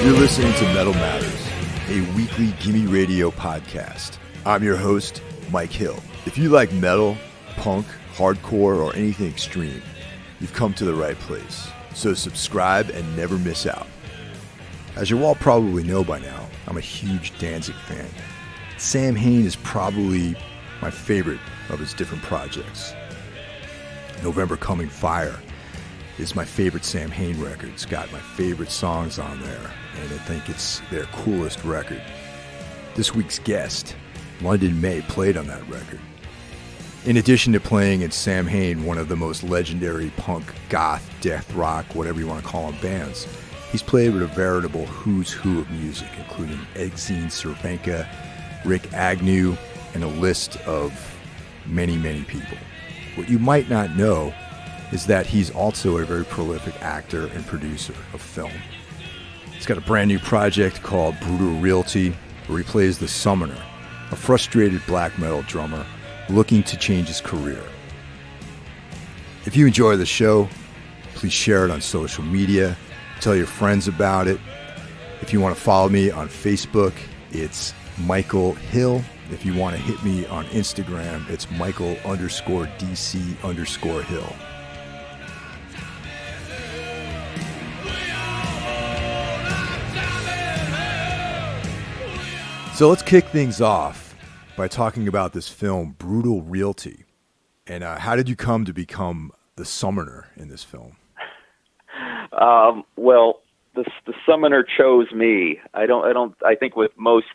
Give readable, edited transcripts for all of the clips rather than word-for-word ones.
You're listening to Metal Matters, a weekly gimme radio podcast. I'm your host, Mike Hill. If you like metal, punk, hardcore, or anything extreme, you've come to the right place. So subscribe and never miss out. As you all probably know by now, I'm a huge Danzig fan. Samhain is probably my favorite of his different projects. November Coming Fire is my favorite Samhain record. It's got my favorite songs on there, and I think it's their coolest record. This week's guest, London May, played on that record. In addition to playing in Samhain, one of the most legendary punk, goth, death rock, whatever you want to call them, bands, he's played with a veritable who's who of music, including Exene Cervenka, Rick Agnew, and a list of many, many people. What you might not know is that he's also a very prolific actor and producer of film. He's got a brand new project called Brutal Realty, where he plays the Summoner, a frustrated black metal drummer looking to change his career. If you enjoy the show, please share it on social media, tell your friends about it. If you want to follow me on Facebook, it's Michael Hill. If you want to hit me on Instagram, it's Michael_DC_Hill. So let's kick things off by talking about this film, Brutal Realty. And how did you come to become the Summoner in this film? Well, the Summoner chose me. I think with most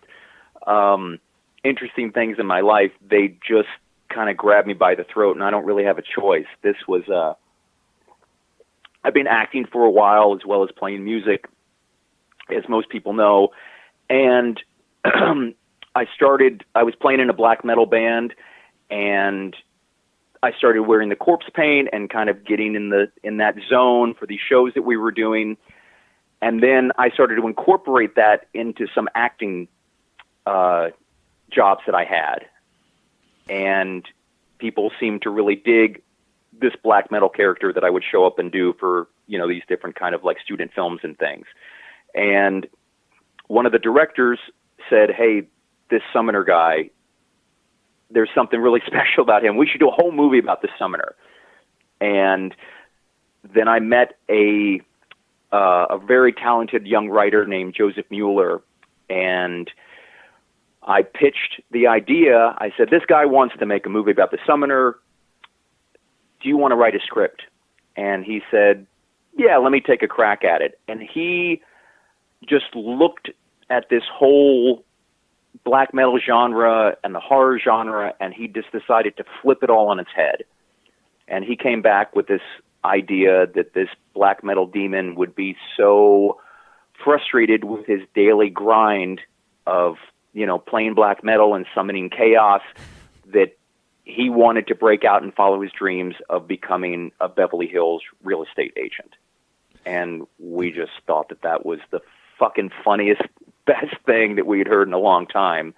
interesting things in my life, they just kind of grab me by the throat, and I don't really have a choice. This was, I've been acting for a while as well as playing music, as most people know, and I was playing in a black metal band, and I started wearing the corpse paint and kind of getting in that zone for these shows that we were doing. And then I started to incorporate that into some acting jobs that I had. And people seemed to really dig this black metal character that I would show up and do for, these different kind of like student films and things. And one of the directors said, "Hey, this Summoner guy, there's something really special about him. We should do a whole movie about the Summoner." And then I met a very talented young writer named Joseph Mueller, and I pitched the idea. I said, "This guy wants to make a movie about the Summoner. Do you want to write a script?" And he said, "Yeah, let me take a crack at it." And he just looked at this whole black metal genre and the horror genre, and he just decided to flip it all on its head. And he came back with this idea that this black metal demon would be so frustrated with his daily grind of, playing black metal and summoning chaos that he wanted to break out and follow his dreams of becoming a Beverly Hills real estate agent. And we just thought that was the fucking funniest, best thing that we had heard in a long time.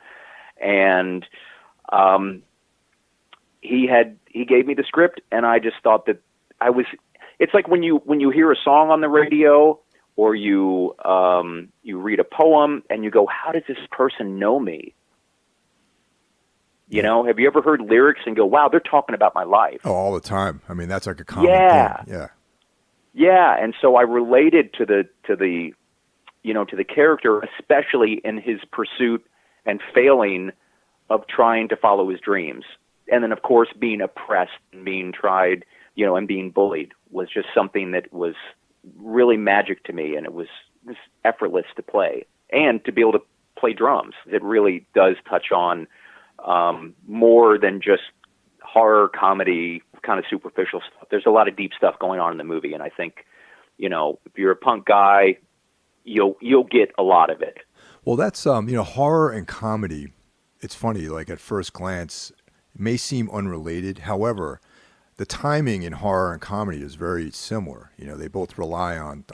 And he gave me the script, and I just thought that it's like when you hear a song on the radio, or you read a poem and you go, "How does this person know me?" Have you ever heard lyrics and go, "Wow, they're talking about my life"? Oh, all the time. I mean, that's like a common thing. Yeah. And so I related to the character, especially in his pursuit and failing of trying to follow his dreams. And then, of course, being oppressed and being tried, and being bullied was just something that was really magic to me. And it was effortless to play and to be able to play drums. It really does touch on more than just horror, comedy, kind of superficial stuff. There's a lot of deep stuff going on in the movie. And I think, if you're a punk guy, you'll get a lot of it. Well, that's horror and comedy. It's funny, like at first glance, it may seem unrelated. However, the timing in horror and comedy is very similar. They both rely on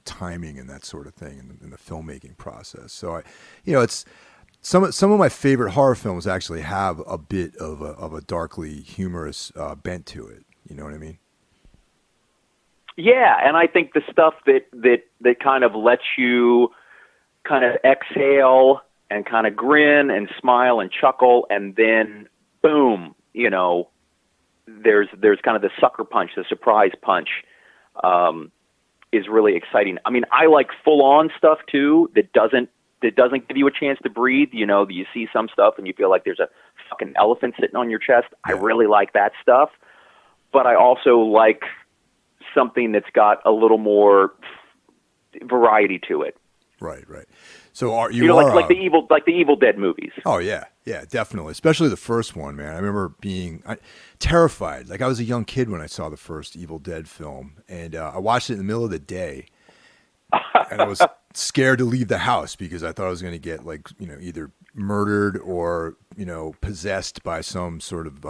timing and that sort of thing in the filmmaking process. So it's some of my favorite horror films actually have a bit of a darkly humorous bent to it. You know what I mean? Yeah, and I think the stuff that kind of lets you kind of exhale and kind of grin and smile and chuckle, and then boom, you know, there's kind of the sucker punch, the surprise punch, is really exciting. I mean, I like full on stuff too that doesn't give you a chance to breathe. You know, you see some stuff and you feel like there's a fucking elephant sitting on your chest. I really like that stuff, but I also like something that's got a little more variety to it. Right. So like the Evil Dead movies? Oh yeah, definitely. Especially the first one, man. I remember being terrified. Like I was a young kid when I saw the first Evil Dead film, and I watched it in the middle of the day, and I was scared to leave the house because I thought I was going to get either murdered or possessed by some sort of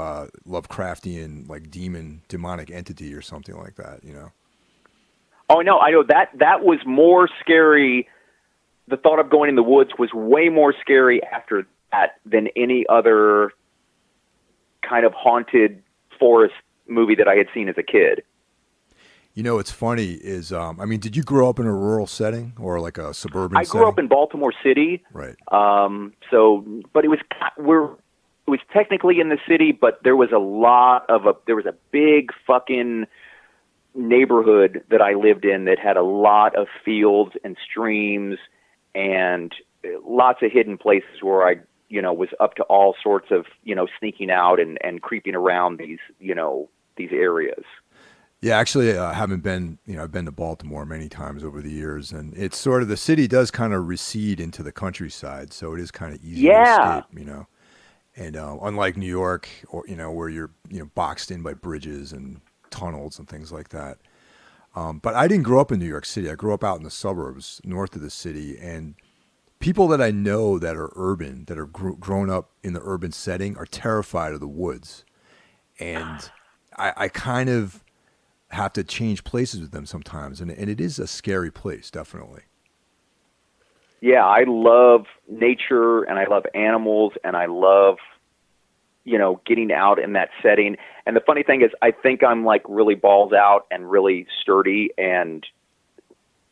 Lovecraftian demonic entity or something like that. Oh no, I know that was more scary. The thought of going in the woods was way more scary after that than any other kind of haunted forest movie that I had seen as a kid. What's funny is, did you grow up in a rural setting or like a suburban setting? I grew up in Baltimore City. Right. But it was technically in the city, but there was a big fucking neighborhood that I lived in that had a lot of fields and streams and lots of hidden places where I, was up to all sorts of, sneaking out and creeping around these areas. Yeah, actually, I haven't been, I've been to Baltimore many times over the years, and it's sort of, the city does kind of recede into the countryside, so it is kind of easy to escape, and unlike New York, or, where you're, boxed in by bridges and tunnels and things like that. But I didn't grow up in New York City. I grew up out in the suburbs north of the city, and people that I know that are urban, that are grown up in the urban setting, are terrified of the woods, and I kind of have to change places with them sometimes, and it is a scary place, definitely. Yeah, I love nature, and I love animals, and I love, getting out in that setting. And the funny thing is, I think I'm like really balls out and really sturdy, and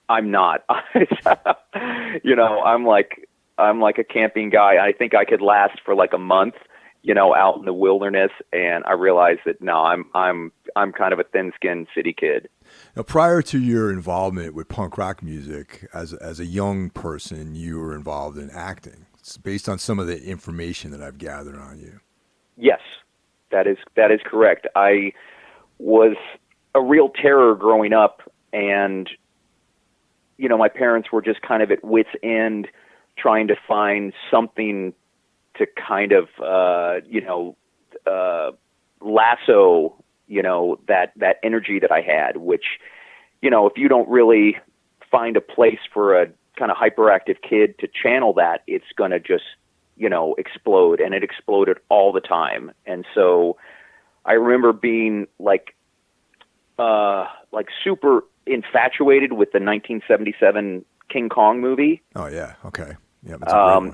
I'm not. I'm like a camping guy. I think I could last for like a month, out in the wilderness, and I realized that no, I'm kind of a thin-skinned city kid. Now, prior to your involvement with punk rock music, as a young person, you were involved in acting. It's based on some of the information that I've gathered on you. Yes, that is correct. I was a real terror growing up, and my parents were just kind of at wit's end, trying to find something to kind of, lasso, that energy that I had, which, if you don't really find a place for a kind of hyperactive kid to channel that, it's going to just, explode. And it exploded all the time. And so I remember being like super infatuated with the 1977 King Kong movie. Oh yeah. Okay. Yeah,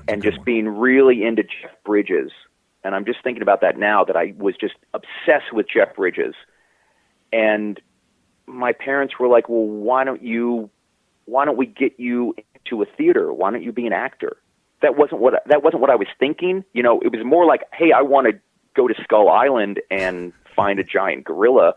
and just being really into Jeff Bridges. And I'm just thinking about that now, that I was just obsessed with Jeff Bridges. And my parents were like, well, why don't we get you into a theater? Why don't you be an actor? That wasn't what I was thinking. It was more like, hey, I want to go to Skull Island and find a giant gorilla.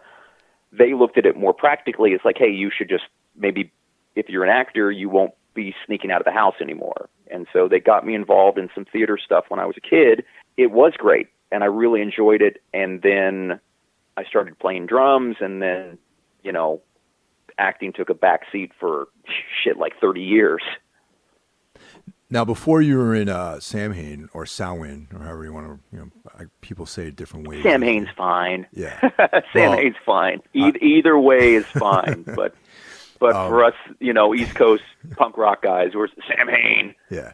They looked at it more practically. It's like, hey, you should just maybe, if you're an actor, you won't be sneaking out of the house anymore. And so they got me involved in some theater stuff when I was a kid. It was great, and I really enjoyed it. And then I started playing drums, and then, acting took a back seat for like 30 years. Now, before you were in Samhain or Samhain, or however you want to, people say it different ways. Samhain's fine. Yeah. Samhain's fine. Either way is fine. But for us, East Coast punk rock guys, we're Samhain. Yeah.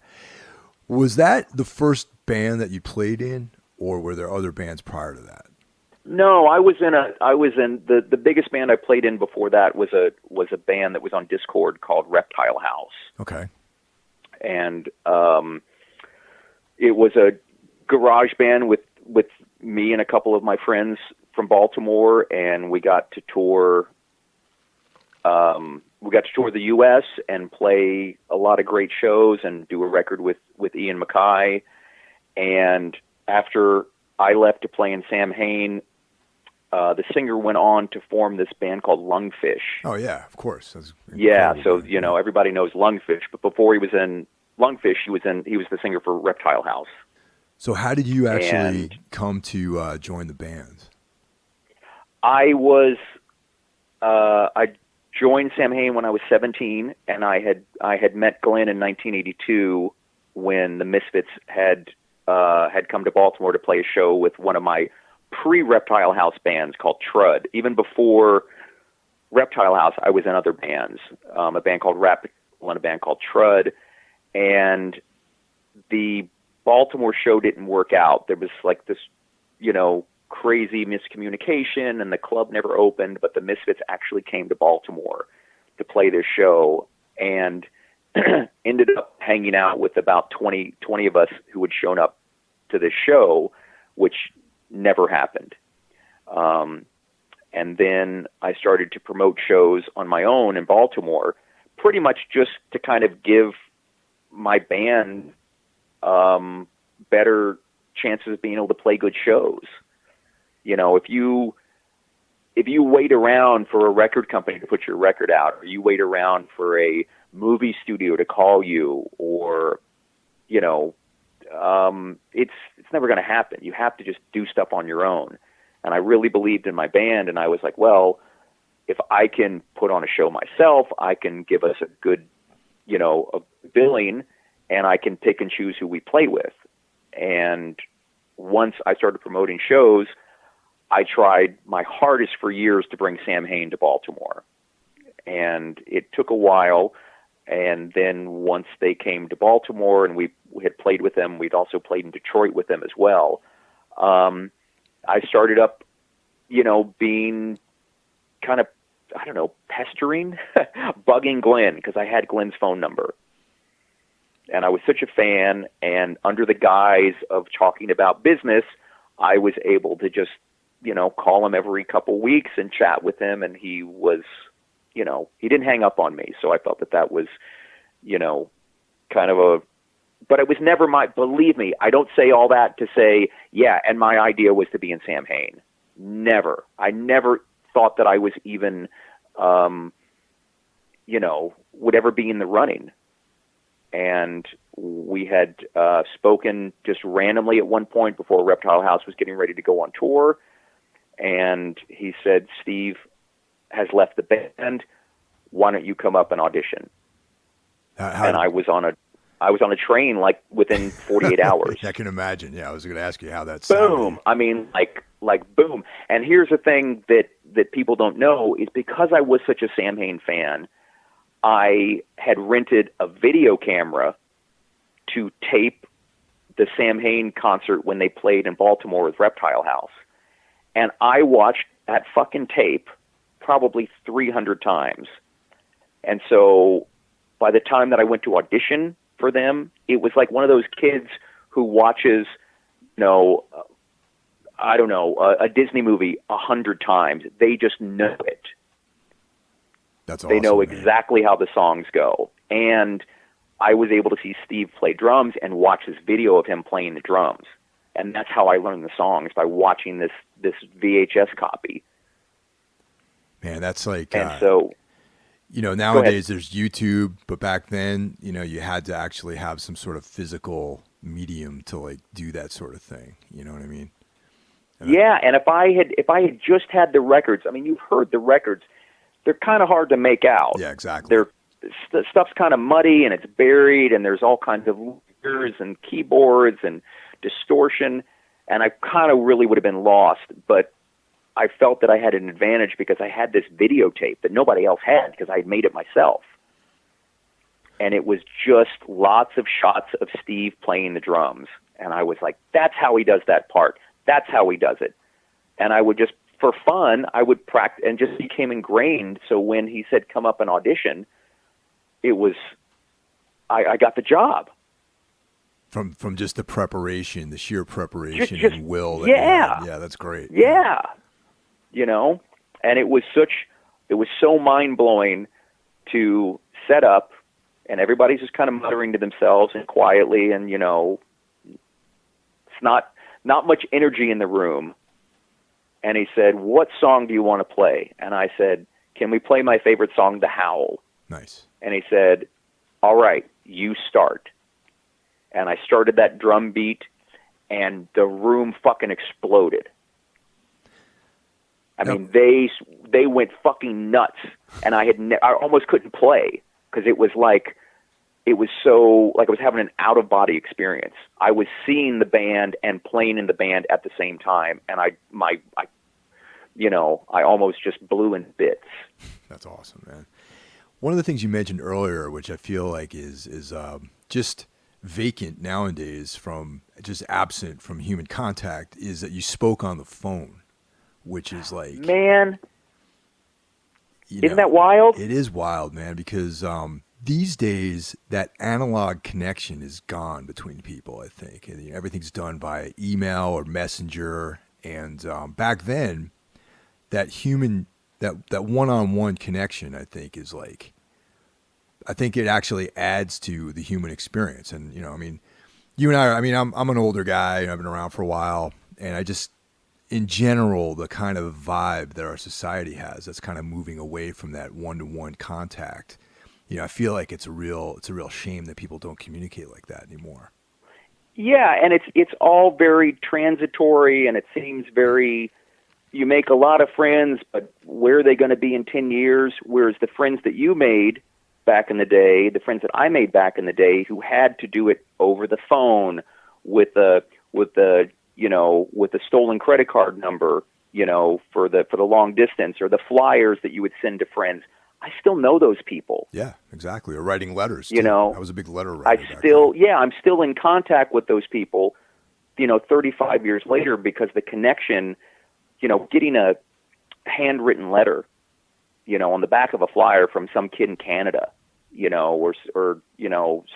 Was that the first band that you played in, or were there other bands prior to that? No, I was in the biggest band I played in before that was a band that was on Discord called Reptile House. Okay. And it was a garage band with me and a couple of my friends from Baltimore, and we got to tour we got to tour the U.S. and play a lot of great shows and do a record with Ian MacKaye. And after I left to play in Samhain, the singer went on to form this band called Lungfish. Oh yeah, of course. Yeah, so everybody knows Lungfish, but before he was in Lungfish, he was the singer for Reptile House. So how did you actually come to join the band? I joined Samhain when I was 17, and I had met Glenn in 1982 when the Misfits had come to Baltimore to play a show with one of my pre-Reptile House bands called Trud. Even before Reptile House, I was in other bands, a band called Rap and a band called Trud, and the Baltimore show didn't work out. There was like this, crazy miscommunication, and the club never opened, but the Misfits actually came to Baltimore to play this show, and ended up hanging out with about 20 of us who had shown up to this show, which never happened. And then I started to promote shows on my own in Baltimore, pretty much just to kind of give my band better chances of being able to play good shows. If you wait around for a record company to put your record out, or you wait around for a movie studio to call you, or it's never going to happen. You have to just do stuff on your own. And I really believed in my band, and I was like, well, if I can put on a show myself, I can give us a good, a billing, and I can pick and choose who we play with. And once I started promoting shows, I tried my hardest for years to bring Samhain to Baltimore. And it took a while. And then once they came to Baltimore and we had played with them, we'd also played in Detroit with them as well. I started up, being kind of, pestering, bugging Glenn, because I had Glenn's phone number. And I was such a fan, and under the guise of talking about business, I was able to just, call him every couple weeks and chat with him, and he was, he didn't hang up on me. So I felt that was, kind of but it was never believe me, I don't say all that to say, yeah, and my idea was to be in Samhain. Never. I never thought that I was even, would ever be in the running. And we had spoken just randomly at one point before Reptile House was getting ready to go on tour. And he said, Steve has left the band. Why don't you come up and audition? And I was on a train like within 48 hours. I can imagine. Yeah, I was going to ask you how that's boom. I mean, like boom. And here's the thing that people don't know is because I was such a Samhain fan, I had rented a video camera to tape the Samhain concert when they played in Baltimore with Reptile House. And I watched that fucking tape probably 300 times. And so by the time that I went to audition for them, it was like one of those kids who watches, a Disney movie 100 times. They just know it. That's awesome. They know exactly how the songs go. And I was able to see Steve play drums and watch this video of him playing the drums. And that's how I learned the songs, by watching this VHS copy. Man, that's like, and so, nowadays there's YouTube, but back then, you had to actually have some sort of physical medium to like do that sort of thing. You know what I mean? And if I had just had the records, I mean, you've heard the records, they're kind of hard to make out. Yeah, exactly. The stuff's kind of muddy and it's buried, and there's all kinds of layers and keyboards and distortion, and I kind of really would have been lost, but I felt that I had an advantage because I had this videotape that nobody else had because I had made it myself. And it was just lots of shots of Steve playing the drums. And I was like, that's how he does that part. That's how he does it. And I would just, for fun, I would practice, and just became ingrained. So when he said, come up and audition, it was, I got the job. From just the preparation, the sheer preparation and will. That yeah, that's great. Yeah. And it was so mind-blowing to set up, and everybody's just kind of muttering to themselves and quietly, and it's not much energy in the room. And he said, "What song do you want to play?" And I said, "Can we play my favorite song, The Howl?" Nice. And he said, "All right, you start." And I started that drum beat, and the room fucking exploded. I mean, they went fucking nuts, and I almost couldn't play because it was so like I was having an out of body experience. I was seeing the band and playing in the band at the same time, and I almost just blew in bits. That's awesome, man. One of the things you mentioned earlier, which I feel like is just vacant nowadays, from just absent from human contact, is that you spoke on the phone, which is like, man, isn't that wild? It is wild, man, because these days that analog connection is gone between people, I think, and everything's done by email or messenger. And back then, that human, that one-on-one connection, I think, is like, I think it actually adds to the human experience. And, I mean, you and I'm an older guy, and I've been around for a while, and I just, in general, the kind of vibe that our society has, that's kind of moving away from that one-to-one contact. I feel like it's a real shame that people don't communicate like that anymore. Yeah, and it's all very transitory, and it seems very, you make a lot of friends, but where are they going to be in 10 years? Whereas the friends that you made back in the day, the friends that I made back in the day, who had to do it over the phone with the stolen credit card number, for the long distance, or the flyers that you would send to friends. I still know those people. Yeah, exactly. Or writing letters. Too. I was a big letter writer. I'm still in contact with those people, 35 years later, because the connection, getting a handwritten letter, on the back of a flyer from some kid in Canada, or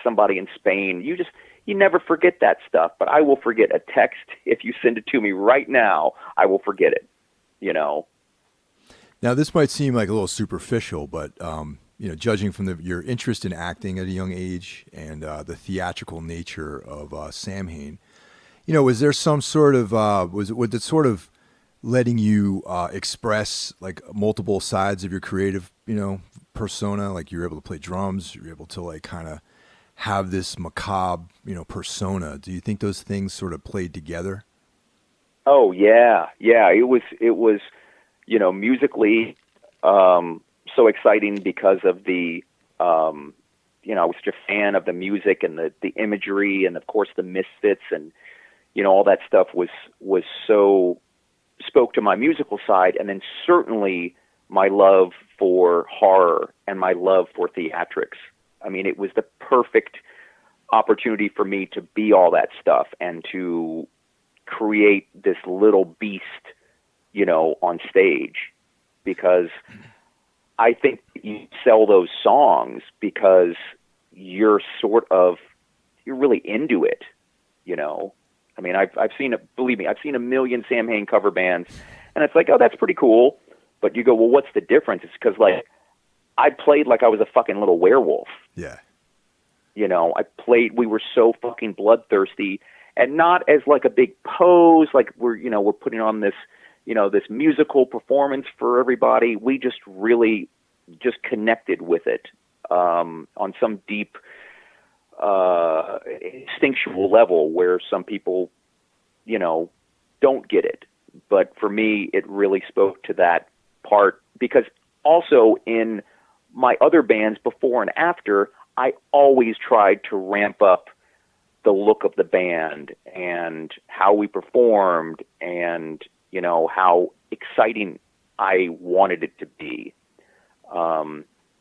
somebody in Spain, you never forget that stuff. But I will forget a text. If you send it to me right now, I will forget it, Now, this might seem like a little superficial, but, judging from your interest in acting at a young age and the theatrical nature of Samhain, was there some sort of, was it sort of letting you express like multiple sides of your creative, persona? Like you were able to play drums, you were able to like kind of have this macabre, persona. Do you think those things sort of played together? Oh, yeah. Yeah, it was musically, so exciting because of the, I was just a fan of the music and the imagery, and of course the Misfits, and, all that stuff was so, spoke to my musical side. And then certainly my love for horror and my love for theatrics. I mean, it was the perfect opportunity for me to be all that stuff and to create this little beast, on stage, because I think you sell those songs because you're really into it, I mean, believe me, I've seen a million Samhain cover bands, and it's like, oh, that's pretty cool. But you go, well, what's the difference? It's because, like, I played like I was a fucking little werewolf. Yeah. We were so fucking bloodthirsty, and not as like a big pose, like we're putting on this, this musical performance for everybody. We just really just connected with it on some deep instinctual level where some people, don't get it. But for me, it really spoke to that part, because also in my other bands before and after, I always tried to ramp up the look of the band and how we performed and, how exciting I wanted it to be.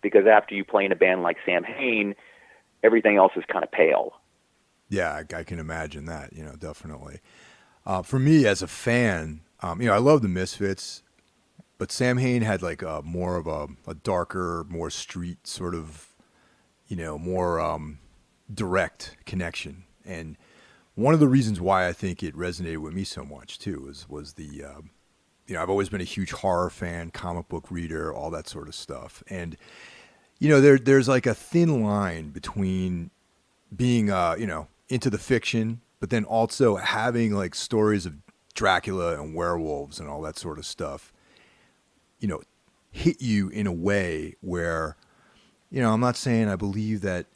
Because after you play in a band like Samhain, everything else is kind of pale. Yeah, I can imagine that, definitely. For me as a fan, I love the Misfits, but Samhain had like more of a darker, more street sort of, more direct connection. And one of the reasons why I think it resonated with me so much too was the, I've always been a huge horror fan, comic book reader, all that sort of stuff. And, there's like a thin line between being, into the fiction, but then also having like stories of Dracula and werewolves and all that sort of stuff, hit you in a way where, I'm not saying I believe that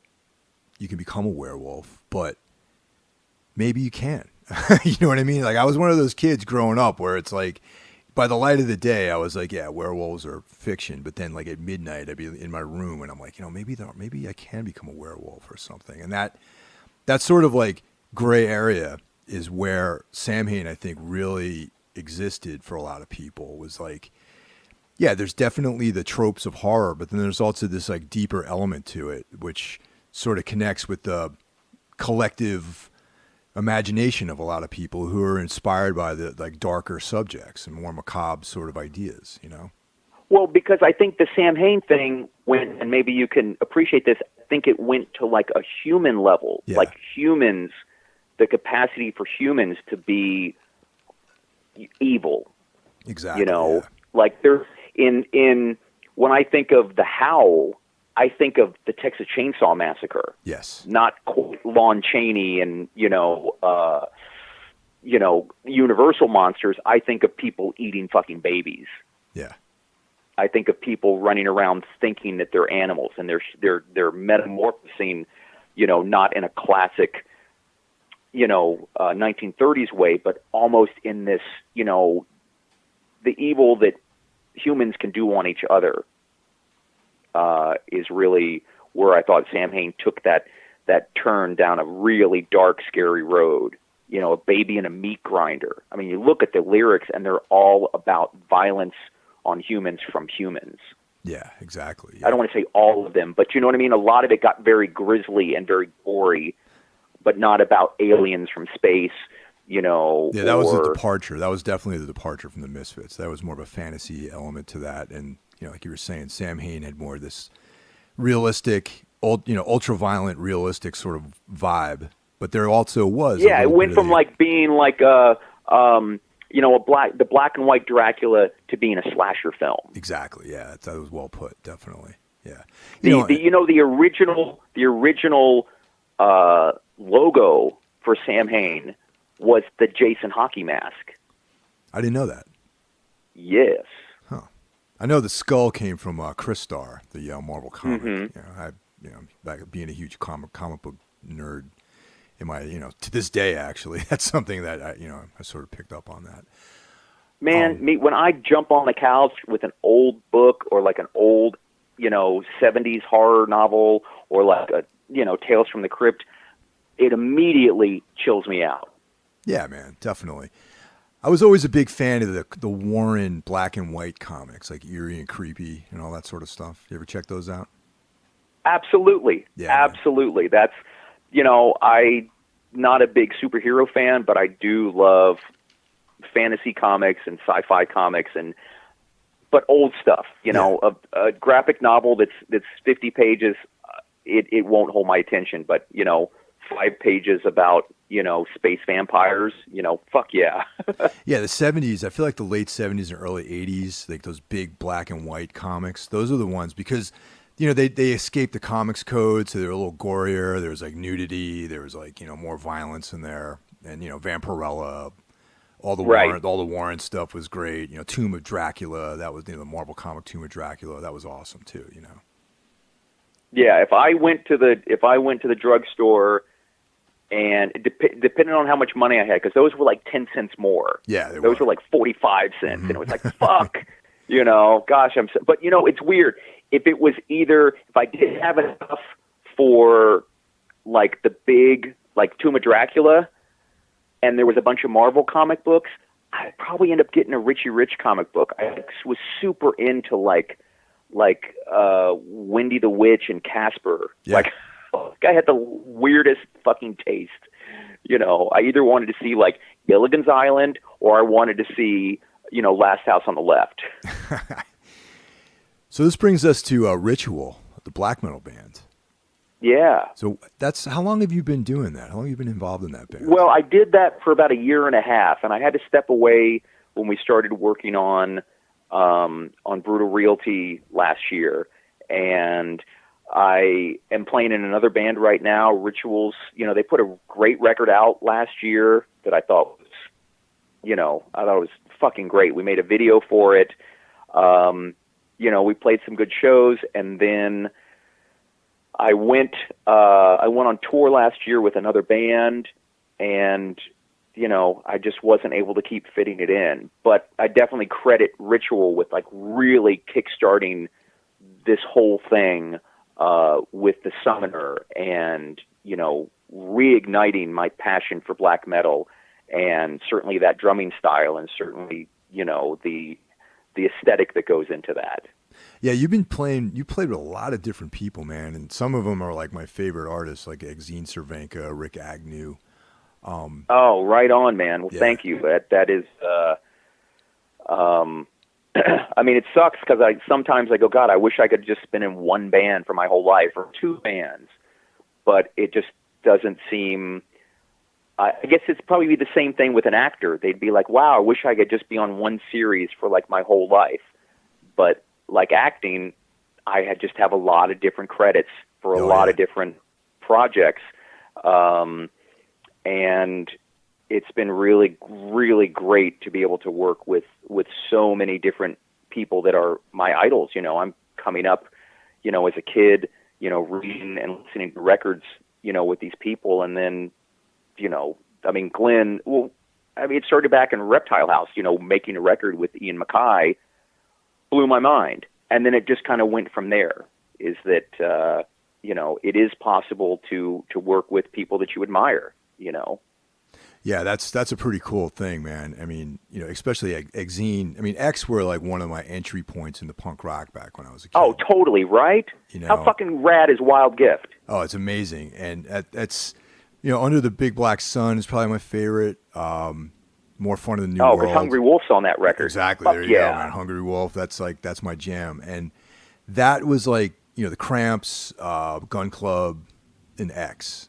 you can become a werewolf, but maybe you can. You know what I mean? Like, I was one of those kids growing up where it's like, by the light of the day, I was like, yeah, werewolves are fiction. But then, like, at midnight, I'd be in my room and I'm like, maybe I can become a werewolf or something. And that sort of like gray area is where Samhain, I think, really existed for a lot of people. Was like, yeah, there's definitely the tropes of horror, but then there's also this like deeper element to it, which sort of connects with the collective imagination of a lot of people who are inspired by the like darker subjects and more macabre sort of ideas, Well, because I think the Samhain thing went, and maybe you can appreciate this, I think it went to like a human level, like humans, the capacity for humans to be evil. Exactly. Like there's in when I think of The Howl, I think of the Texas Chainsaw Massacre. Yes. Not Lon Chaney and Universal monsters. I think of people eating fucking babies. Yeah. I think of people running around thinking that they're animals, and they're metamorphosing, not in a classic, 1930s way, but almost in this, the evil that humans can do on each other is really where I thought Samhain took that turn down a really dark, scary road. A baby in a meat grinder. I mean, you look at the lyrics, and they're all about violence on humans from humans. Yeah, exactly. Yeah. I don't want to say all of them, but you know what I mean? A lot of it got very grisly and very gory, but not about aliens from space, Yeah, that was a departure. That was definitely the departure from the Misfits. That was more of a fantasy element to that. And, like you were saying, Samhain had more of this realistic, ultra-violent, realistic sort of vibe. But there also was. Yeah, it went from like being like the black and white Dracula to being a slasher film. Exactly. Yeah, that was well put. Definitely. Yeah. The original logo for Samhain was the Jason hockey mask. I didn't know that. Yes. Huh. I know the skull came from Crystar, the Marvel comic. Mm-hmm. Back being a huge comic book nerd. To this day, actually, that's something that I sort of picked up on that. Man, when I jump on the couch with an old book or like an old, 70s horror novel or like a, Tales from the Crypt, it immediately chills me out. Yeah, man, definitely. I was always a big fan of the Warren black and white comics, like Eerie and Creepy and all that sort of stuff. You ever check those out? Absolutely. Yeah, absolutely. Man. That's, I'm not a big superhero fan, but I do love fantasy comics and sci-fi comics but old stuff, a graphic novel that's 50 pages, it won't hold my attention, but 5 pages about, space vampires, fuck yeah. Yeah. The 70s, I feel like the late 70s and early 80s, like those big black and white comics, those are the ones because they escaped the comics code, so they're a little gorier. There was like nudity. There was like, more violence in there. And, Vampirella, all the Warren stuff was great. Tomb of Dracula, that was, the Marvel comic Tomb of Dracula. That was awesome too, Yeah. If I went to the drugstore and depending on how much money I had, because those were like 10 cents more. Yeah. Those were like 45 cents. Mm-hmm. And it was like, fuck, gosh, but it's weird. If I didn't have enough for like the big, like Tomb of Dracula, and there was a bunch of Marvel comic books, I'd probably end up getting a Richie Rich comic book. I was super into like Wendy the Witch and Casper. Yeah. Like, I had the weirdest fucking taste. I either wanted to see like Gilligan's Island or I wanted to see, Last House on the Left. So this brings us to Ritual, the black metal band. Yeah. So how long have you been doing that? How long have you been involved in that band? Well, I did that for about a year and a half, and I had to step away when we started working on Brutal Realty last year. and I am playing in another band right now, Rituals. They put a great record out last year that I thought was, I thought it was fucking great. We made a video for it. We played some good shows, and then I went on tour last year with another band, and I just wasn't able to keep fitting it in. But I definitely credit Ritual with like really kickstarting this whole thing with the Summoner, and reigniting my passion for black metal, and certainly that drumming style, and certainly the aesthetic that goes into that. Yeah, you played with a lot of different people, man, and some of them are like my favorite artists, like Exene Cervenka, Rick Agnew. Oh, right on, man. Well, Thank you. That is, I mean, it sucks because sometimes I go, God, I wish I could just been in one band for my whole life, or two bands, but it just doesn't seem. I guess it's probably the same thing with an actor. They'd be like, wow, I wish I could just be on one series for like my whole life. But like acting, I just have a lot of different credits for a lot of different projects. And it's been really, really great to be able to work with so many different people that are my idols. I'm coming up, as a kid, reading and listening to records, with these people. And then, Glenn, it started back in Reptile House, making a record with Ian MacKaye blew my mind. And then it just kind of went from there, is that, it is possible to work with people that you admire, Yeah, that's a pretty cool thing, man. I mean, especially Exene. I mean, X were like one of my entry points into punk rock back when I was a kid. Oh, totally, right? How fucking rad is Wild Gift? Oh, it's amazing. And that's, Under the Big Black Sun is probably my favorite. More Fun in the New World. Oh, because Hungry Wolf's on that record. Exactly. Fuck there you go, man. Hungry Wolf. That's my jam. And that was like, the Cramps, Gun Club, and X.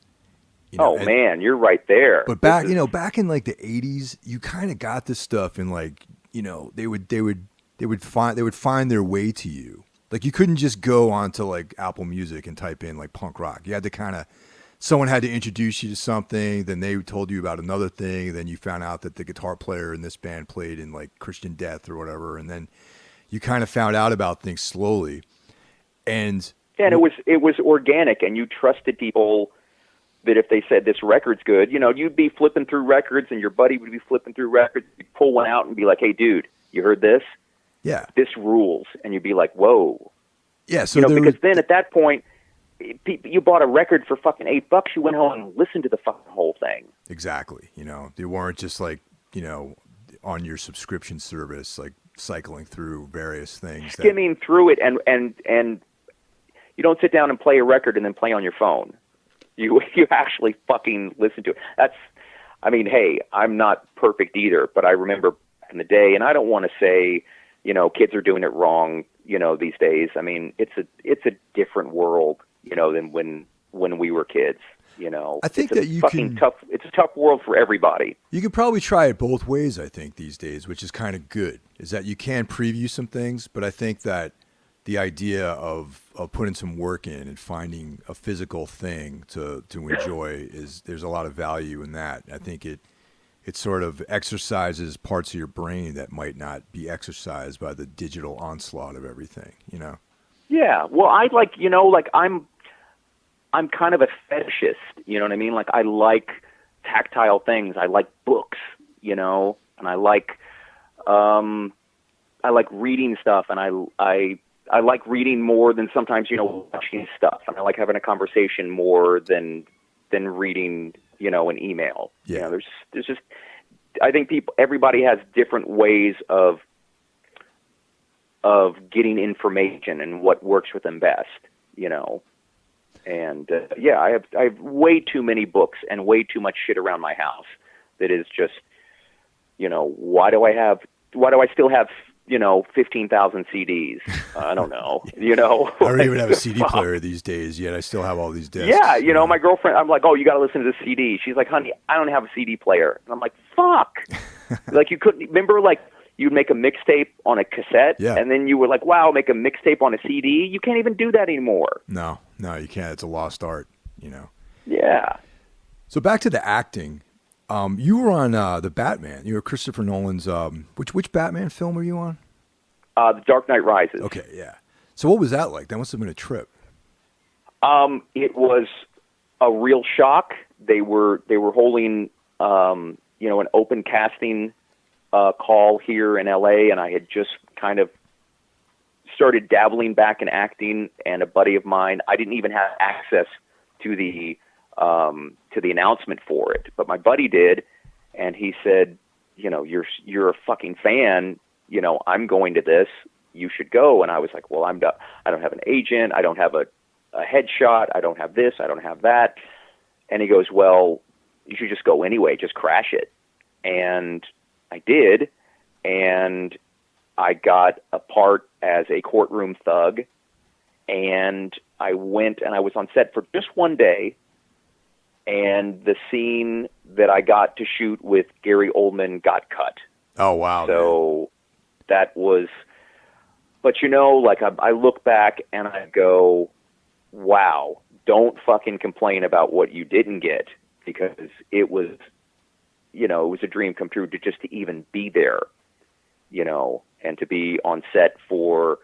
Man, you're right there. But back in like the 80s, you kind of got this stuff, and like, they would find their way to you. Like, you couldn't just go onto like Apple Music and type in like punk rock. You had to someone had to introduce you to something, then they told you about another thing, then you found out that the guitar player in this band played in like Christian Death or whatever, and then you kind of found out about things slowly. And it was organic, and you trusted people that if they said this record's good, you'd be flipping through records, and your buddy would be flipping through records. You'd pull one out and be like, "Hey, dude, you heard this? Yeah, this rules." And you'd be like, "Whoa." Yeah, so because then at that point, you bought a record for fucking $8. You went home and listened to the fucking whole thing. Exactly. They weren't just like, on your subscription service, like cycling through various things. Skimming through it, and you don't sit down and play a record and then play on your phone. You actually fucking listen to it. Hey, I'm not perfect either, but I remember back in the day, and I don't want to say, kids are doing it wrong, these days. I mean, it's a different world, than when we were kids. I think that it's a tough world for everybody. You could probably try it both ways, I think, these days, which is kind of good, is that you can preview some things, but I think that the idea of putting some work in and finding a physical thing to enjoy there's a lot of value in that. I think it sort of exercises parts of your brain that might not be exercised by the digital onslaught of everything, Yeah. Well, I'm kind of a fetishist, you know what I mean? Like, I like tactile things. I like books, and I like reading stuff, and I like reading more than sometimes, watching stuff. And I like having a conversation more than reading, an email. Yeah. There's just, I think everybody has different ways of getting information and what works with them best, And I have way too many books and way too much shit around my house that is just, why do I still have 15,000 CDs. I don't know, I don't even have a CD player these days, yet I still have all these discs. Yeah, my girlfriend, I'm like, oh, you got to listen to the CD. She's like, honey, I don't have a CD player. And I'm like, fuck. Like, you couldn't, remember, like, you'd make a mixtape on a cassette, and then you were like, wow, make a mixtape on a CD. You can't even do that anymore. No, you can't. It's a lost art, Yeah. So back to the acting. You were on the Batman. You were Christopher Nolan's, which Batman film were you on? The Dark Knight Rises. Okay, yeah. So what was that like? That must have been a trip. It was a real shock. They were holding, an open casting call here in LA, and I had just kind of started dabbling back in acting. And a buddy of mine, I didn't even have access to the announcement for it, but my buddy did, and he said, you're a fucking fan. I'm going to this. You should go. And I was like, well, I don't have an agent. I don't have a headshot. I don't have this. I don't have that. And he goes, well, you should just go anyway. Just crash it. And I did. And I got a part as a courtroom thug. And I went and I was on set for just one day. And the scene that I got to shoot with Gary Oldman got cut. Oh, wow. So that was, but I look back and I go, wow, don't fucking complain about what you didn't get, because it was, it was a dream come true to even be there, and to be on set for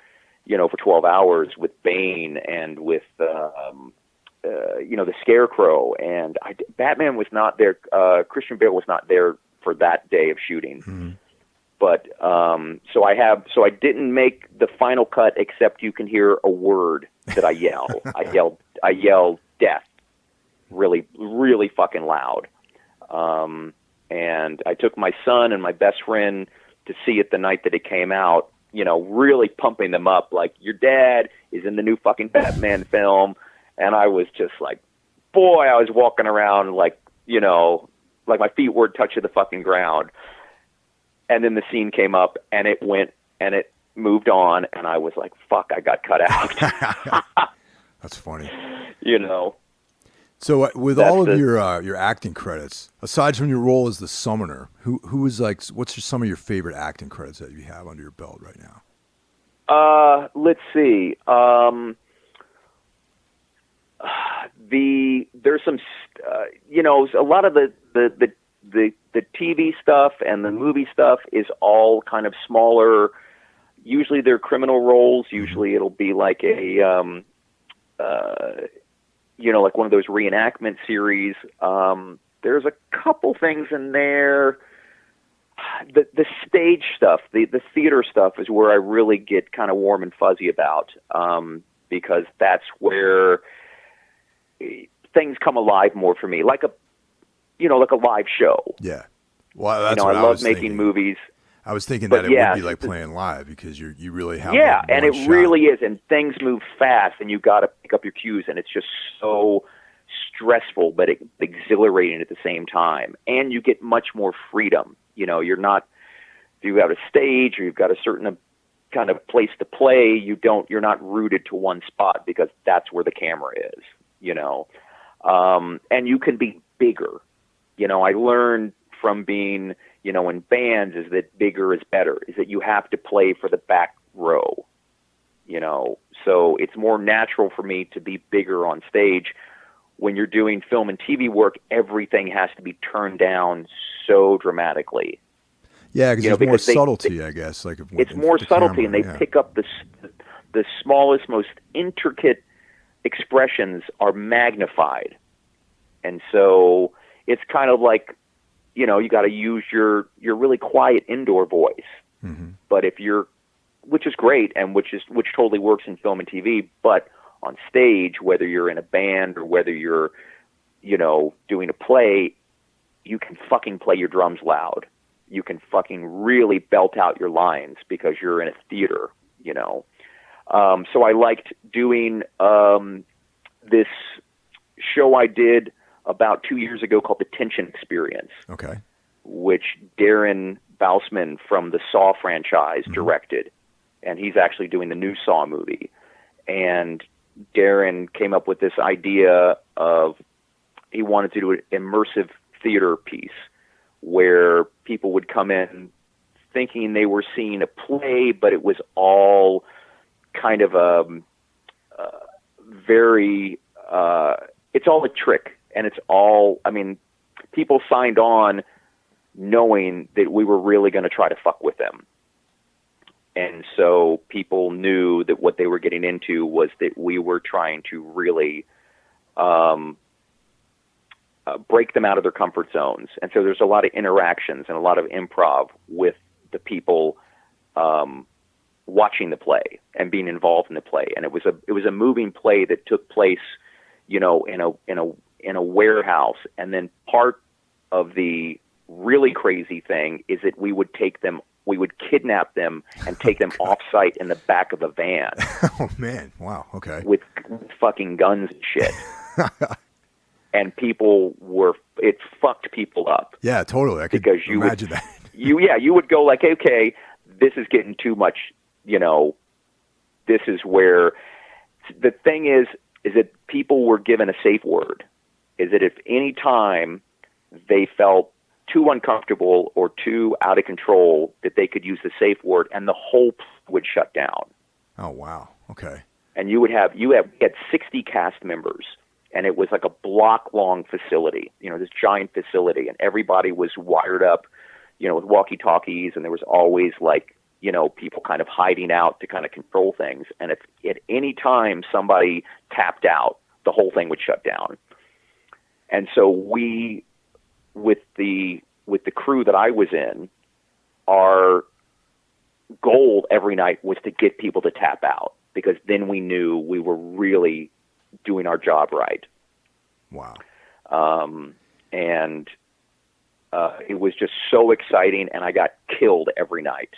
12 hours with Bane and with, the Scarecrow, and Batman was not there. Christian Bale was not there for that day of shooting. Mm-hmm. But so I didn't make the final cut, except you can hear a word that I yell. I yelled death really, really fucking loud. And I took my son and my best friend to see it the night that it came out, really pumping them up like, your dad is in the new fucking Batman film. And I was just like, boy, I was walking around like, like my feet weren't touching the fucking ground. And then the scene came up, and it went, and it moved on, and I was like, fuck, I got cut out. That's funny. So with all of your acting credits, aside from your role as the summoner, who is like, what's some of your favorite acting credits that you have under your belt right now? Let's see. There's some, a lot of the TV stuff and the movie stuff is all kind of smaller. Usually they're criminal roles. Usually it'll be like a, like one of those reenactment series. There's a couple things in there. The stage stuff, the theater stuff is where I really get kind of warm and fuzzy about, because that's where things come alive more for me, like a live show. Yeah. Well, that's what I love making movies. I was thinking that it would be like playing live, because you really have and it shot. Really is, and things move fast, and you got to pick up your cues, and it's just so stressful but exhilarating at the same time, and you get much more freedom. You're not, if you have a stage or you've got a certain kind of place to play, you're not rooted to one spot, because that's where the camera is. And you can be bigger. I learned from being, in bands is that bigger is better, is that you have to play for the back row, so it's more natural for me to be bigger on stage. When you're doing film and TV work, everything has to be turned down so dramatically. Yeah, because there's more subtlety, I guess. Like it's more subtlety, camera, and they pick up the smallest, most intricate expressions are magnified. And so it's kind of like, you got to use your really quiet indoor voice. Mm-hmm. But which is great, and which totally works in film and TV, but on stage, whether you're in a band or whether you're, doing a play, you can fucking play your drums loud. You can fucking really belt out your lines because you're in a theater, So I liked doing this show I did about 2 years ago called The Tension Experience. Okay. Which Darren Bousman from the Saw franchise directed. And he's actually doing the new Saw movie. And Darren came up with this idea of, he wanted to do an immersive theater piece where people would come in thinking they were seeing a play, but it was all kind of very, it's all a trick, and it's all, I mean, people signed on knowing that we were really going to try to fuck with them. And so people knew that what they were getting into was that we were trying to really break them out of their comfort zones. And so there's a lot of interactions and a lot of improv with the people watching the play and being involved in the play. And it was a moving play that took place, you know, in a warehouse. And then part of the really crazy thing is that we would kidnap them and take them off-site in the back of a van. Oh, man. Wow. Okay. With fucking guns and shit. And it fucked people up. Yeah, totally. I could imagine that. You would go like, okay, this is getting too much, you know, this is where, the thing is that people were given a safe word, is that if any time they felt too uncomfortable or too out of control, that they could use the safe word and the whole would shut down. Oh, wow. Okay. And we had 60 cast members, and it was like a block-long facility, you know, this giant facility, and everybody was wired up, you know, with walkie-talkies, and there was always, like, you know, people kind of hiding out to kind of control things. And if at any time somebody tapped out, the whole thing would shut down. And so we, with the crew that I was in, our goal every night was to get people to tap out, because then we knew we were really doing our job right. Wow. And it was just so exciting, and I got killed every night.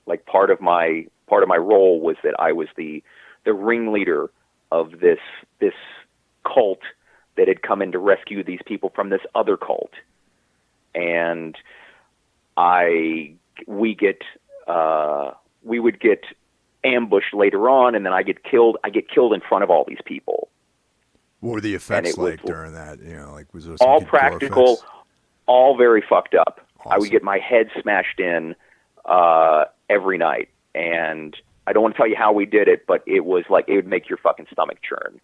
Like part of my role was that I was the ringleader of this cult that had come in to rescue these people from this other cult. And we would get ambushed later on, and then I get killed in front of all these people. What were the effects like during that? You know, like, was there all practical, all very fucked up. Awesome. I would get my head smashed in every night, and I don't want to tell you how we did it, but it was like, it would make your fucking stomach churn.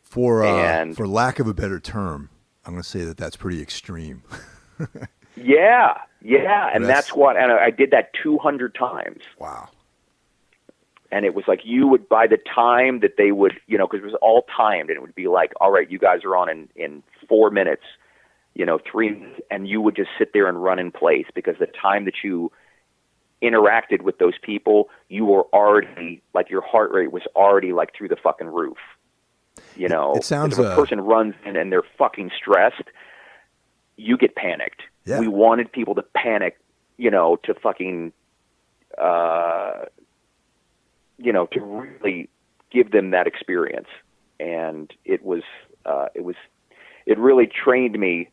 For lack of a better term, I'm going to say that that's pretty extreme. Yeah. And that's what, and I did that 200 times. Wow. And it was like, by the time that they would, you know, because it was all timed, and it would be like, all right, you guys are on in 4 minutes, you know, 3 minutes, and you would just sit there and run in place, because the time that you interacted with those people, you were already, like, your heart rate was already like through the fucking roof. You know, it sounds, if a person runs in and they're fucking stressed, you get panicked. Yeah. We wanted people to panic, you know, to fucking, you know, to really give them that experience. And it really trained me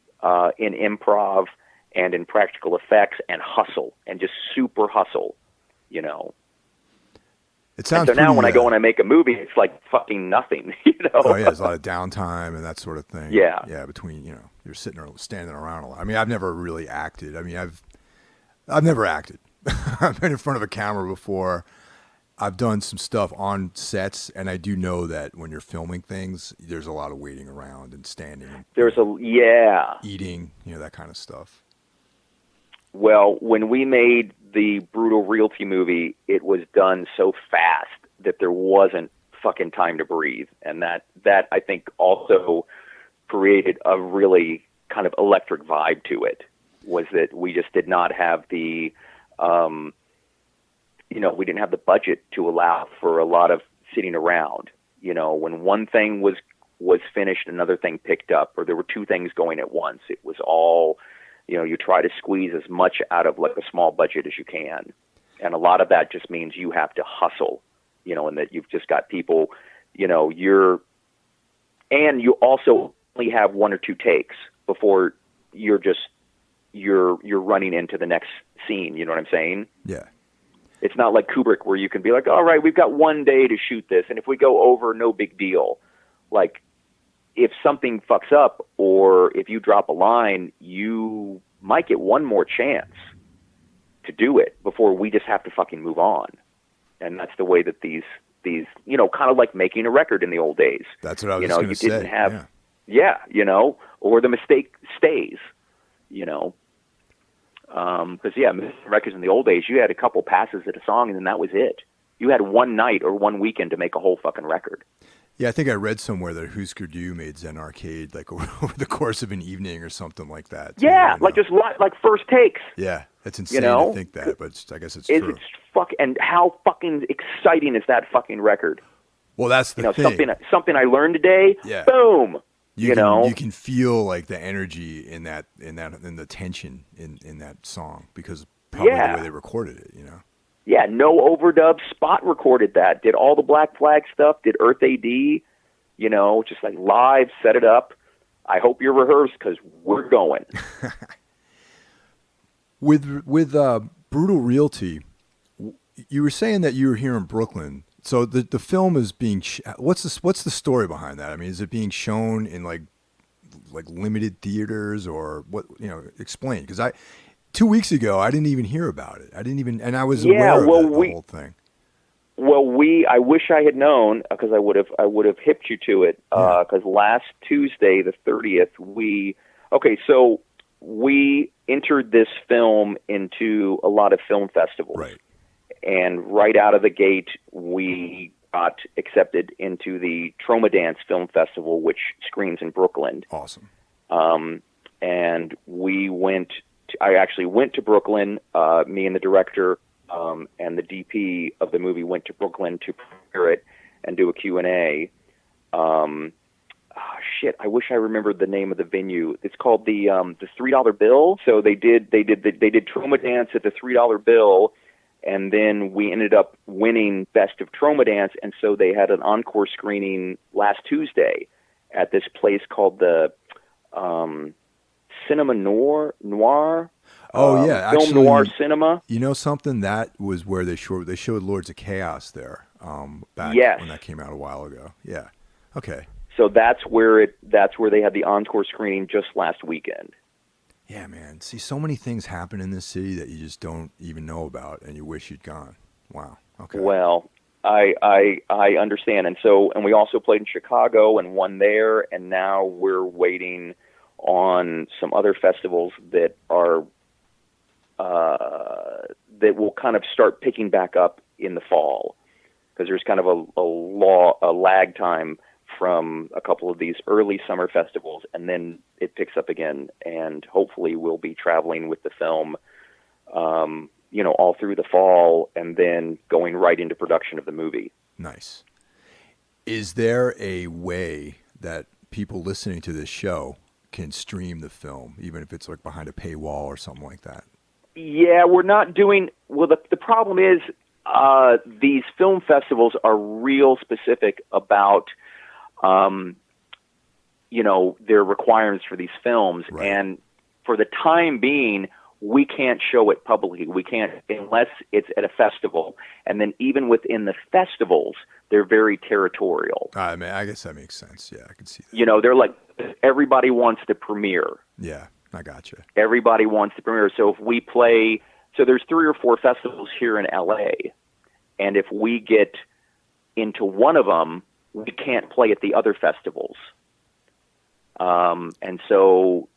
in improv and in practical effects and hustle, and just super hustle, you know. It sounds. And so now when I go and I make a movie, it's like fucking nothing, you know. Oh yeah, there's a lot of downtime and that sort of thing. Yeah. Between, you know, you're sitting or standing around a lot. I mean, I've never really acted. I mean, I've never acted. I've been in front of a camera before. I've done some stuff on sets, and I do know that when you're filming things, there's a lot of waiting around and standing. Eating, you know, that kind of stuff. Well, when we made the brutal Realty movie, it was done so fast that there wasn't fucking time to breathe. And that I think also created a really kind of electric vibe to it, was that we just did not have the, you know, we didn't have the budget to allow for a lot of sitting around. You know, when one thing was finished, another thing picked up, or there were two things going at once. It was all, you know, you try to squeeze as much out of like a small budget as you can. And a lot of that just means you have to hustle, you know, and that you've just got people, you know, and you also only have one or two takes before you're running into the next scene. You know what I'm saying? Yeah. It's not like Kubrick where you can be like, all right, we've got 1 day to shoot this, and if we go over, no big deal. Like, if something fucks up or if you drop a line, you might get one more chance. to do it before we just have to fucking move on. And that's the way that these kind of like making a record in the old days. That's what I was going to say. Didn't have, or the mistake stays, because records in the old days, you had a couple passes at a song and then that was it. You had one night or one weekend to make a whole fucking record. Yeah, I think I read somewhere that Husker Du made Zen Arcade like over the course of an evening or something like that. Yeah, like just like first takes. Yeah, that's insane to think that, but I guess it's true. It's and how fucking exciting is that fucking record? Well, that's the thing. Something I learned today. Yeah. Boom. You can feel like the energy in the tension in that song because probably the way they recorded it. Yeah, no overdub. Spot recorded that. Did all the Black Flag stuff. Did Earth AD. Just like live, set it up. I hope you're rehearsed because we're going. With Brutal Realty, you were saying that you were here in Brooklyn. So the film is being. What's the story behind that? I mean, is it being shown in like limited theaters or what? Explain, because 2 weeks ago, I didn't even hear about it. And I was aware of the whole thing. Well, I wish I had known because I would have hipped you to it. Because last Tuesday, the 30th, so we entered this film into a lot of film festivals. Right. And right out of the gate, we got accepted into the Troma Dance Film Festival, which screens in Brooklyn. Awesome. And we went. I actually went to Brooklyn. Me and the director and the DP of the movie went to Brooklyn to premiere it and do a Q&A. I wish I remembered the name of the venue. It's called the $3 Bill. So they did Troma Dance at the $3 Bill, and then we ended up winning Best of Troma Dance, and so they had an encore screening last Tuesday at this place called the Cinema Noir. Oh yeah, Film actually, Noir Cinema. You know something? That was where they showed Lords of Chaos there. Back when that came out a while ago. Yeah. Okay. So that's where they had the encore screening just last weekend. Yeah, man. See, so many things happen in this city that you just don't even know about, and you wish you'd gone. Wow. Okay. Well, I understand, and we also played in Chicago and won there, and now we're waiting on some other festivals that are that will kind of start picking back up in the fall, because there's kind of a lag time from a couple of these early summer festivals, and then it picks up again, and hopefully we'll be traveling with the film all through the fall, and then going right into production of the movie. Nice. Is there a way that people listening to this show can stream the film, even if it's like behind a paywall or something like that? Yeah, we're not doing... Well, the problem is these film festivals are real specific about, their requirements for these films. Right. And for the time being, we can't show it publicly. We can't, unless it's at a festival. And then even within the festivals, they're very territorial. I guess that makes sense. Yeah, I can see that. They're like, everybody wants to premiere. Yeah, I gotcha. Everybody wants to premiere. So if we play, so there's 3 or 4 festivals here in LA, and if we get into one of them, we can't play at the other festivals. And so,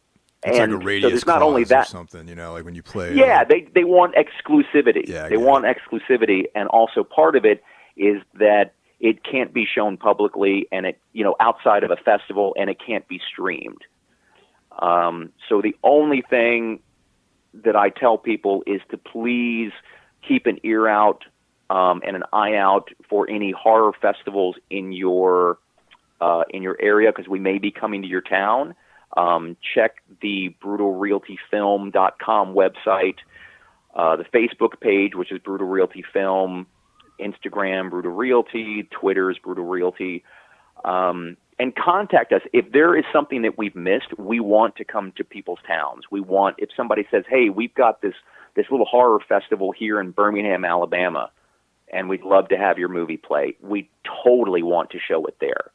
it's like a radius so there's not only that, or something, like when you play. Yeah, they want exclusivity. Yeah, they want exclusivity, and also part of it is that it can't be shown publicly, and it outside of a festival, and it can't be streamed. So the only thing that I tell people is to please keep an ear out and an eye out for any horror festivals in your area, because we may be coming to your town. Check the brutalrealtyfilm.com website, the Facebook page, which is Brutal Realty Film, Instagram, Brutal Realty, Twitter's Brutal Realty, and contact us. If there is something that we've missed, we want to come to people's towns. If somebody says, hey, we've got this little horror festival here in Birmingham, Alabama, and we'd love to have your movie play, we totally want to show it there.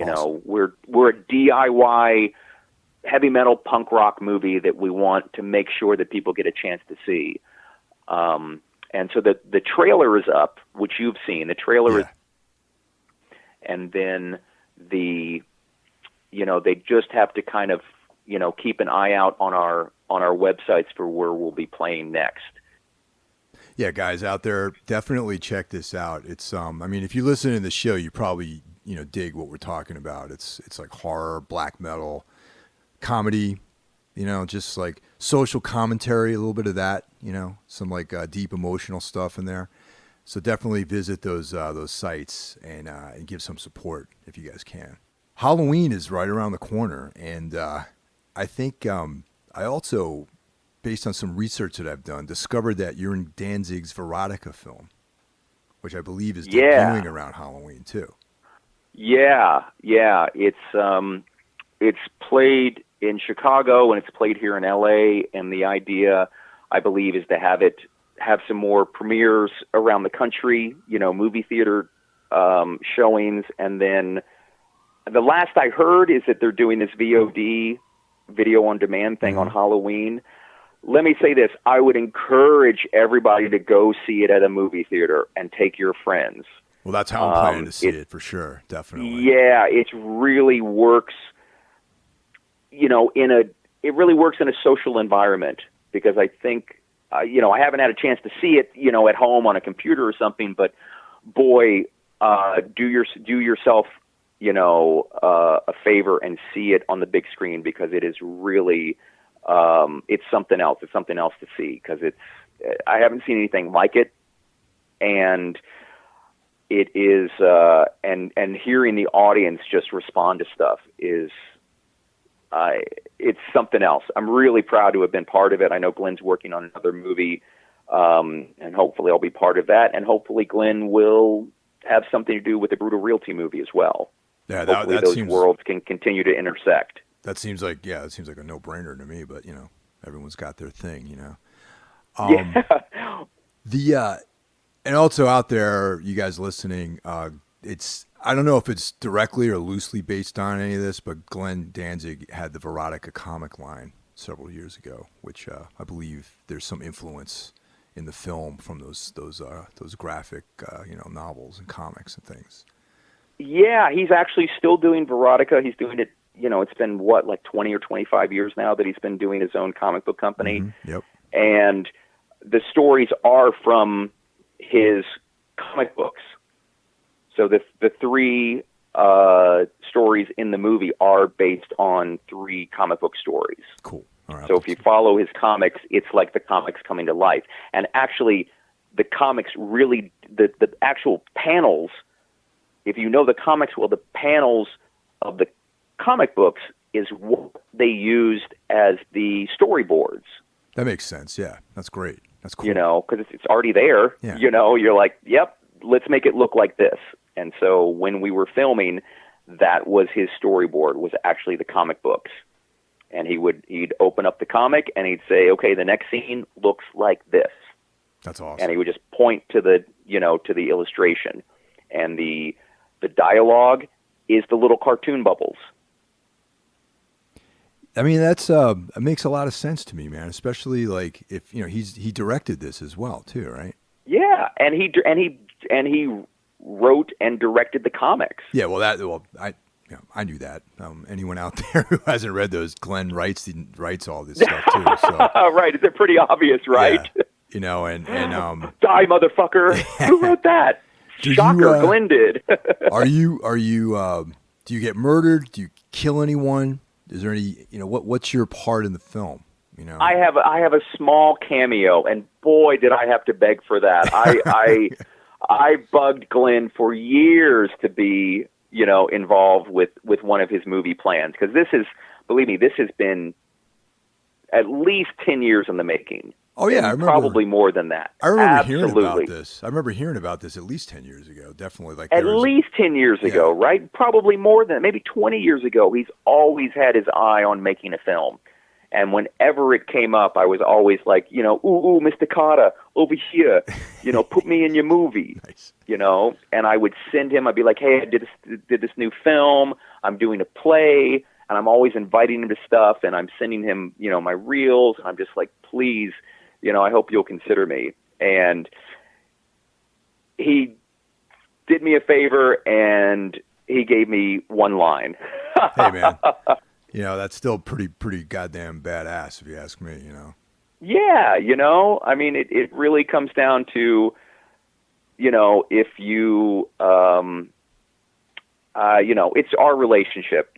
Awesome. We're a DIY heavy metal punk rock movie that we want to make sure that people get a chance to see. And so the trailer is up, which you've seen. The trailer is, and then they just have to kind of, keep an eye out on our websites for where we'll be playing next. Yeah, guys out there, definitely check this out. It's if you listen to the show, you probably dig what we're talking about. It's like horror, black metal, comedy, just like social commentary, a little bit of that, some like deep emotional stuff in there. So definitely visit those sites and give some support if you guys can. Halloween is right around the corner, and I think I also, based on some research that I've done, discovered that you're in Danzig's Veronica film, which I believe is debuting around Halloween too. Yeah. It's played in Chicago and it's played here in LA, and the idea, I believe, is to have some more premieres around the country, movie theater showings, and then the last I heard is that they're doing this VOD, video on demand thing on Halloween. Let me say this. I would encourage everybody to go see it at a movie theater and take your friends. Well, that's how I'm planning to see it for sure. Definitely. Yeah, it really works, it really works in a social environment, because I think, I haven't had a chance to see it, at home on a computer or something, but boy, do yourself, a favor and see it on the big screen, because it is really, it's something else. It's something else to see, because I haven't seen anything like it. And it is, and hearing the audience just respond to stuff is, it's something else. I'm really proud to have been part of it. I know Glenn's working on another movie, and hopefully I'll be part of that. And hopefully Glenn will have something to do with the Brutal Realty movie as well. Yeah, hopefully those worlds can continue to intersect. That seems like a no-brainer to me, but everyone's got their thing, Yeah. And also out there, you guys listening, I don't know if it's directly or loosely based on any of this, but Glenn Danzig had the Veronica comic line several years ago, which I believe there's some influence in the film from those graphic novels and comics and things. Yeah, he's actually still doing Veronica. He's doing it. It's been like 20 or 25 years now that he's been doing his own comic book company. Mm-hmm. Yep. And the stories are from his comic books. So the three stories in the movie are based on 3 comic book stories. Cool. All right. So if you follow his comics, it's like the comics coming to life. And actually, the comics really, the actual panels, if you know the comics well, the panels of the comic books is what they used as the storyboards. That makes sense. Yeah, that's great. That's cool. Because it's already there. Yeah. You're like, yep, let's make it look like this. And so when we were filming, that was his storyboard, was actually the comic books. And he'd open up the comic and he'd say, okay, the next scene looks like this. That's awesome. And he would just point to the illustration. And the dialogue is the little cartoon bubbles. I mean, that's it makes a lot of sense to me, man. Especially like if he directed this as well too, right? Yeah, and he wrote and directed the comics. Yeah, I knew that. Anyone out there who hasn't read those, Glenn writes all this stuff too. So. Right, they're pretty obvious, right? Yeah. And die, motherfucker! Who wrote that? Shocker, Glenn did. Are you? Do you get murdered? Do you kill anyone? Is there any? What's your part in the film? I have a small cameo, and boy, did I have to beg for that. I bugged Glenn for years to be, involved with one of his movie plans, because believe me, this has been at least 10 years in the making. Oh yeah, I remember, probably more than that. I remember hearing about this. I remember hearing about this at least 10 years ago. Definitely, at least 10 years ago, right? Probably more than maybe 20 years ago. He's always had his eye on making a film. And whenever it came up, I was always like, ooh, Mr. Carter, over here, put me in your movie, nice. And I would send him, I'd be like, hey, I did this new film, I'm doing a play, and I'm always inviting him to stuff, and I'm sending him, my reels, and I'm just like, please, I hope you'll consider me. And he did me a favor, and he gave me one line. Hey, man. That's still pretty goddamn badass, if you ask me, Yeah, I mean, it really comes down to, if you, it's our relationship,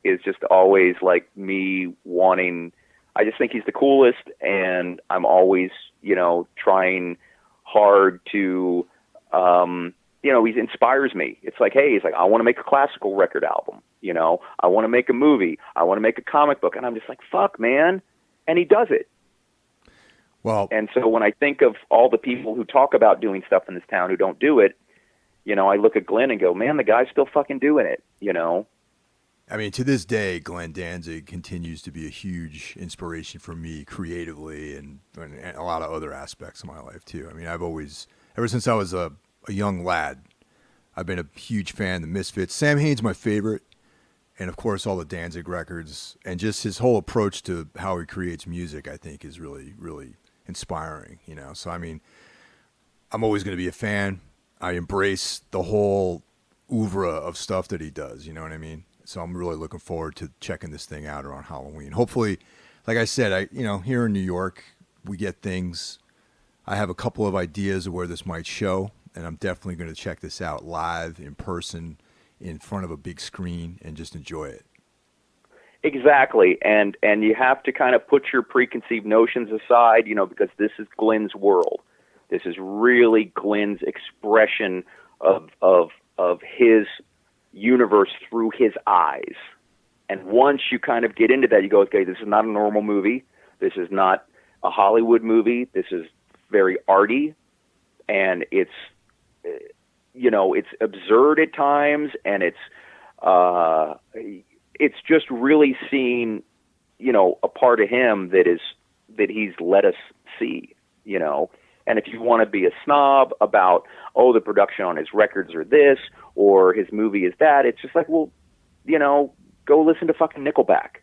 is just always like me wanting, I just think he's the coolest, and I'm always, trying hard to, he inspires me. It's like, hey, he's like, I want to make a classical record album. I want to make a movie. I want to make a comic book. And I'm just like, fuck, man. And he does it. Well, and so when I think of all the people who talk about doing stuff in this town who don't do it, I look at Glenn and go, man, the guy's still fucking doing it, I mean, to this day, Glenn Danzig continues to be a huge inspiration for me creatively and a lot of other aspects of my life, too. I mean, I've always, ever since I was a young lad, I've been a huge fan of the Misfits. Samhain's my favorite, and of course, all the Danzig records, and just his whole approach to how he creates music, I think, is really, really inspiring, So, I mean, I'm always going to be a fan. I embrace the whole oeuvre of stuff that he does, you know what I mean? So I'm really looking forward to checking this thing out around Halloween. Hopefully, like I said, here in New York, we get things. I have a couple of ideas of where this might show, and I'm definitely going to check this out live, in person, in front of a big screen, and just enjoy it. Exactly, and you have to kind of put your preconceived notions aside, because this is Glenn's world. This is really Glenn's expression of his universe through his eyes. And once you kind of get into that, you go, okay, this is not a normal movie. This is not a Hollywood movie. This is very arty, and it's absurd at times, and it's just really seeing, a part of him that he's let us see, And if you want to be a snob about, the production on his records are this, or his movie is that, it's just like, well, go listen to fucking Nickelback,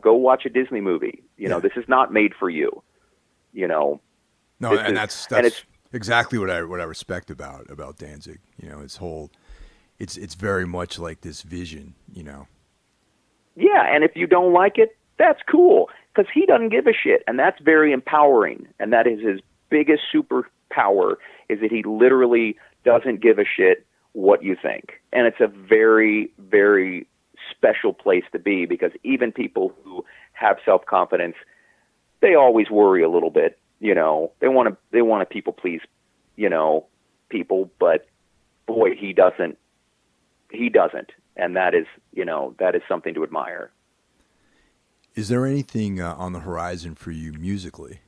go watch a Disney movie. This is not made for you, No, and that's exactly what I respect about Danzig. His whole, it's very much like this vision, Yeah, and if you don't like it, that's cool, because he doesn't give a shit, and that's very empowering, and that is his biggest superpower, is that he literally doesn't give a shit what you think. And it's a very, very special place to be, because even people who have self-confidence, they always worry a little bit, They want to people please, people, but boy, he doesn't. And that is something to admire. Is there anything on the horizon for you musically?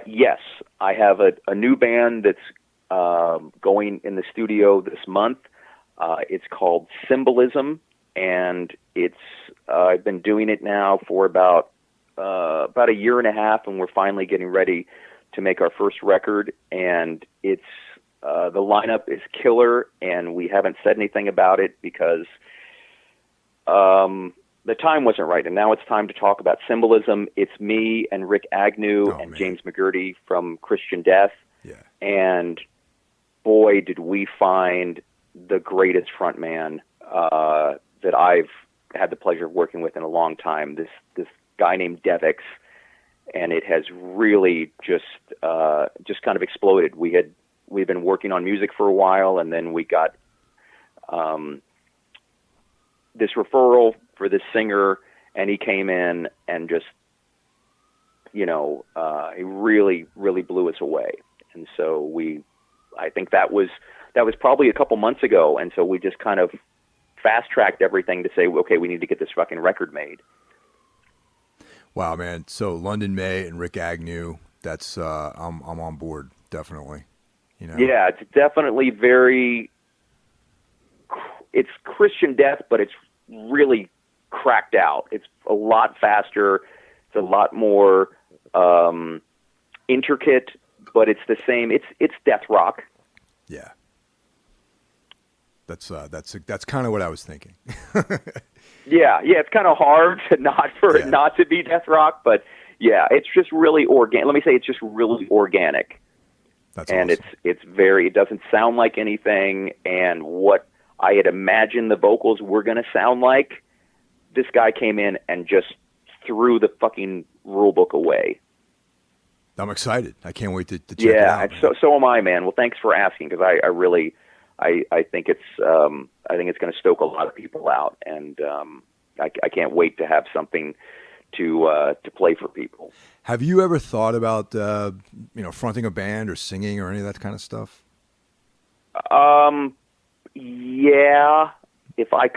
Yes, I have a new band that's going in the studio this month. It's called Symbolism, and I've been doing it now for about a year and a half, and we're finally getting ready to make our first record. And it's the lineup is killer, and we haven't said anything about it because the time wasn't right, and now it's time to talk about Symbolism. It's me and Rick Agnew and James McGurty from Christian Death. Yeah. And boy, did we find the greatest frontman that I've had the pleasure of working with in a long time. This guy named Devix, and it has really just kind of exploded. We've been working on music for a while, and then we got this referral for this singer, and he came in and just, he really, really blew us away. And so I think that was probably a couple months ago. And so we just kind of fast tracked everything to say, okay, we need to get this fucking record made. Wow, man. So London May and Rick Agnew, that's, I'm on board. Definitely. Yeah, it's definitely it's Christian Death, but it's really cracked out. It's a lot faster. It's a lot more intricate, but it's the same. It's death rock. Yeah. That's kind of what I was thinking. Yeah. It's kind of hard to not to be death rock, but Yeah, it's just really organic. Let me say it's just really organic. That's and awesome. it doesn't sound like anything, and what I had imagined the vocals were going to sound like, this guy came in and just threw the fucking rule book away. I'm excited. I can't wait to check it out. Yeah, so am I, man. Well, thanks for asking, because I really think it's going to stoke a lot of people out, and I can't wait to have something to play for people. Have you ever thought about fronting a band or singing or any of that kind of stuff? Yeah, if I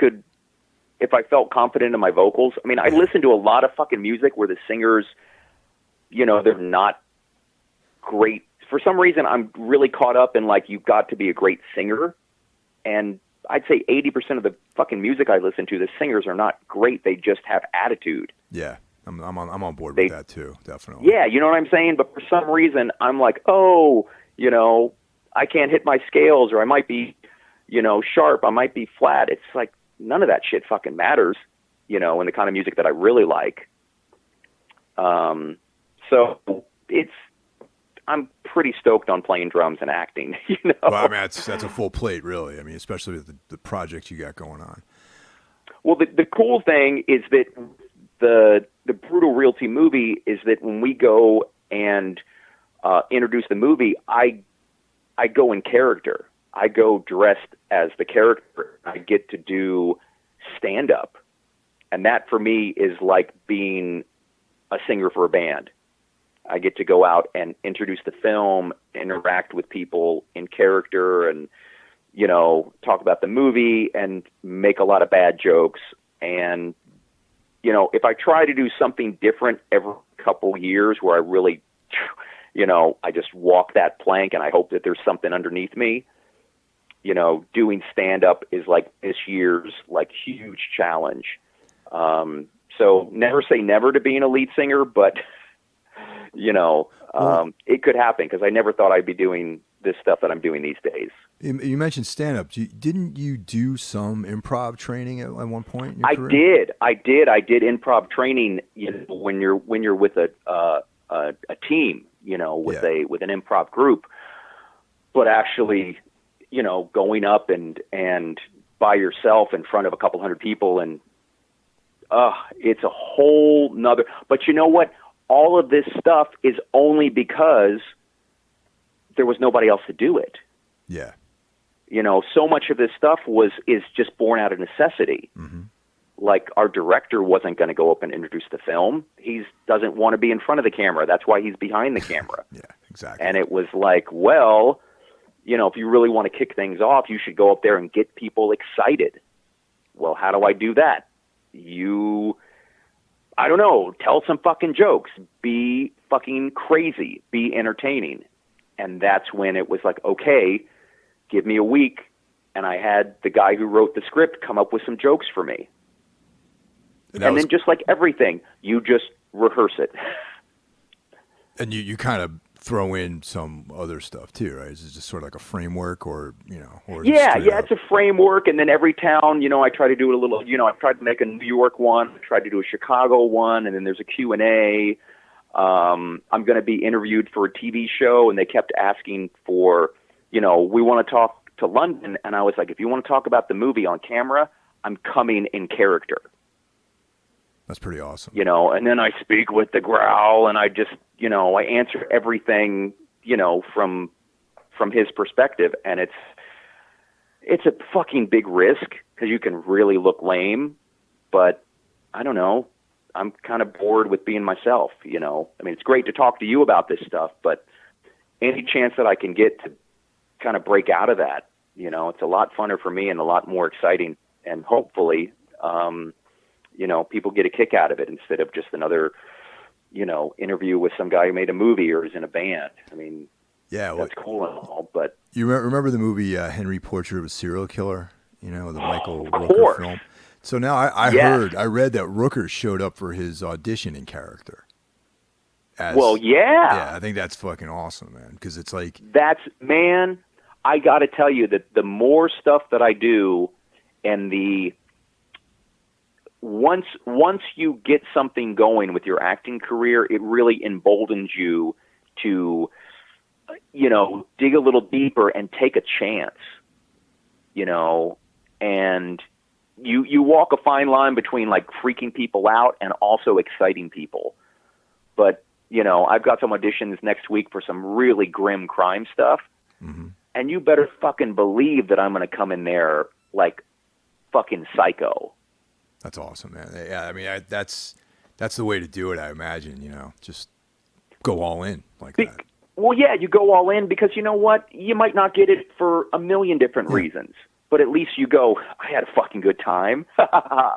felt confident in my vocals. I mean, I listen to a lot of fucking music where the singers, they're not great. For some reason, I'm really caught up in, like, you've got to be a great singer. And I'd say 80% of the fucking music I listen to, the singers are not great. They just have attitude. Yeah, I'm on board with that too, definitely. Yeah, you know what I'm saying? But for some reason, I'm like, I can't hit my scales, or I might be, sharp, I might be flat. It's like, none of that shit fucking matters, in the kind of music that I really like. So I'm pretty stoked on playing drums and acting, Well, I mean, that's a full plate, really. I mean, especially with the projects you got going on. Well, the cool thing is that the Brutal Realty movie is that when we go and introduce the movie, I go in character. I go dressed as the character. I get to do stand-up. And that, for me, is like being a singer for a band. I get to go out and introduce the film, interact with people in character, and, talk about the movie and make a lot of bad jokes. And, if I try to do something different every couple years where I really, I just walk that plank and I hope that there's something underneath me, doing stand-up is like this year's, like, huge challenge. So never say never to being a lead singer, but it could happen, because I never thought I'd be doing this stuff that I'm doing these days. You mentioned stand-up. Didn't you do some improv training at one point in your I career? I did improv training. When you're with a team, with an improv group, but actually, going up and by yourself in front of a couple hundred people, and it's a whole nother. But you know what? All of this stuff is only because there was nobody else to do it. Yeah. So much of this stuff is just born out of necessity. Mm-hmm. Like, our director wasn't going to go up and introduce the film. He doesn't want to be in front of the camera. That's why he's behind the camera. Yeah, exactly. And it was like, well, if you really want to kick things off, you should go up there and get people excited. Well, how do I do that? I don't know, tell some fucking jokes, be fucking crazy, be entertaining. And that's when it was like, okay, give me a week. And I had the guy who wrote the script come up with some jokes for me. And then, just like everything, you just rehearse it. And you kind of throw in some other stuff too, right? Is it just sort of like a framework, or it's a framework. And then every town, I try to do it a little, I tried to make a New York one, I tried to do a Chicago one, and then there's a Q&A. I'm going to be interviewed for a TV show, and they kept asking for, we want to talk to London. And I was like, if you want to talk about the movie on camera, I'm coming in character. That's pretty awesome. And then I speak with the growl, and I just, I answer everything, from his perspective. And it's a fucking big risk, because you can really look lame, but I don't know. I'm kind of bored with being myself, I mean, it's great to talk to you about this stuff, but any chance that I can get to kind of break out of that, it's a lot funner for me and a lot more exciting. And hopefully, people get a kick out of it instead of just another, interview with some guy who made a movie or is in a band. I mean, yeah, that's cool and all, but you remember the movie Henry Portrait of a Serial Killer? The Michael Rooker film. So now I read that Rooker showed up for his audition in character. Yeah, I think that's fucking awesome, man. Because it's like I got to tell you that the more stuff that I do, and the once you get something going with your acting career, it really emboldens you to, dig a little deeper and take a chance, and you walk a fine line between like freaking people out and also exciting people. But, I've got some auditions next week for some really grim crime stuff. Mm-hmm. And you better fucking believe that I'm going to come in there like fucking psycho. That's awesome, man. Yeah, I mean, that's the way to do it, I imagine, just go all in like that. Well, yeah, you go all in because you know what? You might not get it for a million different reasons, but at least you go, I had a fucking good time. I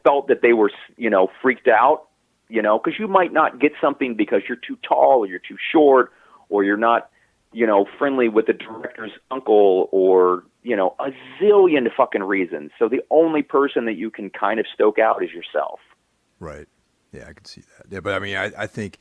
felt that they were, freaked out, because you might not get something because you're too tall or you're too short or you're not, friendly with the director's uncle or, a zillion fucking reasons. So the only person that you can kind of stoke out is yourself. Right. Yeah, I can see that. Yeah, but I mean, I think,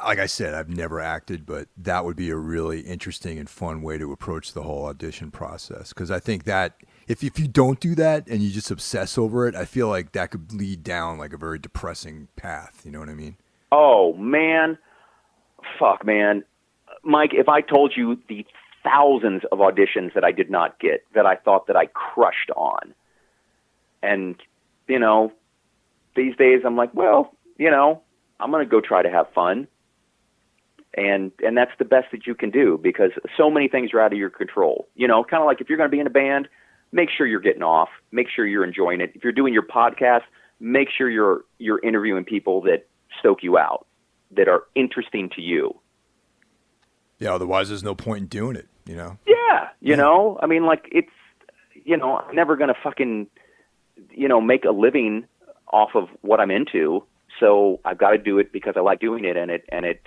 like I said, I've never acted, but that would be a really interesting and fun way to approach the whole audition process. Because I think that if you don't do that and you just obsess over it, I feel like that could lead down like a very depressing path. You know what I mean? Oh, man. Fuck, man. Mike, if I told you the thousands of auditions that I did not get, that I thought that I crushed on, and, these days I'm like, well, I'm going to go try to have fun. And that's the best that you can do because so many things are out of your control. Kind of like if you're going to be in a band, make sure you're getting off, make sure you're enjoying it. If you're doing your podcast, make sure you're interviewing people that stoke you out, that are interesting to you. Yeah, otherwise there's no point in doing it, Yeah, I mean, like it's, I'm never going to fucking, make a living off of what I'm into. So I've got to do it because I like doing it, and it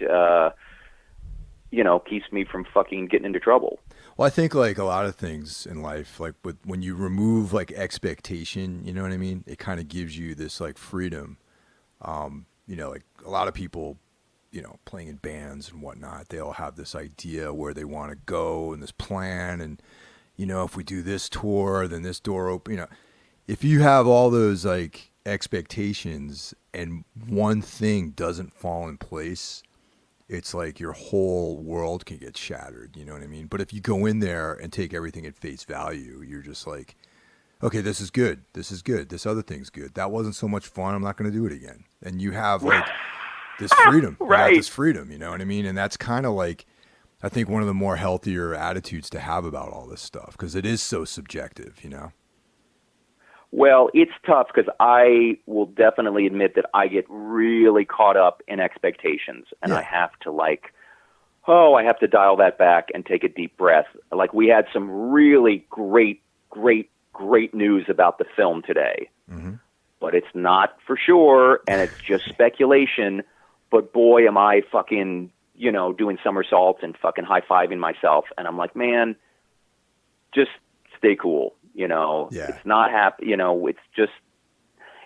keeps me from fucking getting into trouble. Well, I think like a lot of things in life, like when you remove like expectation, you know what I mean? It kind of gives you this like freedom. Like a lot of people, playing in bands and whatnot, they all have this idea where they want to go and this plan. And, if we do this tour, then this door open, if you have all those like expectations and one thing doesn't fall in place, it's like your whole world can get shattered. You know what I mean? But if you go in there and take everything at face value, you're just like, okay, this is good. This is good. This other thing's good. That wasn't so much fun. I'm not going to do it again. And you have like this freedom, right? This freedom, you know what I mean? And that's kind of like, I think one of the more healthier attitudes to have about all this stuff, because it is so subjective, Well, it's tough because I will definitely admit that I get really caught up in expectations, and I have to I have to dial that back and take a deep breath. Like we had some really great news about the film today, but it's not for sure, and it's just speculation. But boy, am I fucking, doing somersaults and fucking high-fiving myself, and I'm like, man, just stay cool. It's not happy.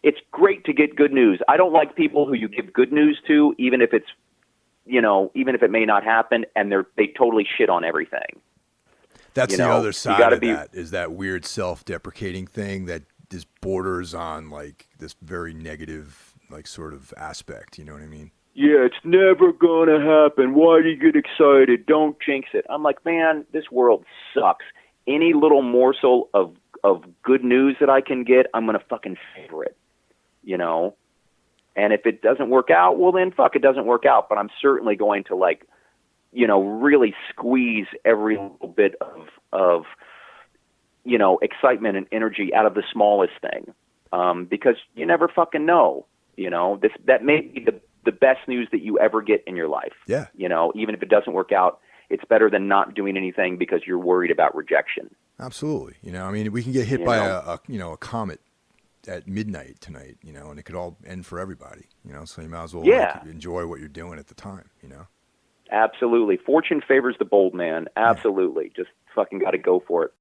It's great to get good news. I don't like people who you give good news to, even if it's, even if it may not happen, and they totally shit on everything. That's the other side of that, is that weird self-deprecating thing that just borders on like this very negative, like sort of aspect. You know what I mean? Yeah, it's never gonna happen. Why do you get excited? Don't jinx it. I'm like, man, this world sucks. Any little morsel of good news that I can get, I'm going to fucking savor it, And if it doesn't work out, well then fuck, it doesn't work out. But I'm certainly going to really squeeze every little bit of excitement and energy out of the smallest thing. Because you never fucking know, that may be the best news that you ever get in your life. Yeah. Even if it doesn't work out, it's better than not doing anything because you're worried about rejection. Absolutely. We can get hit by a comet at midnight tonight, and it could all end for everybody, so you might as well enjoy what you're doing at the time, Absolutely. Fortune favors the bold man. Absolutely. Just fucking got to go for it.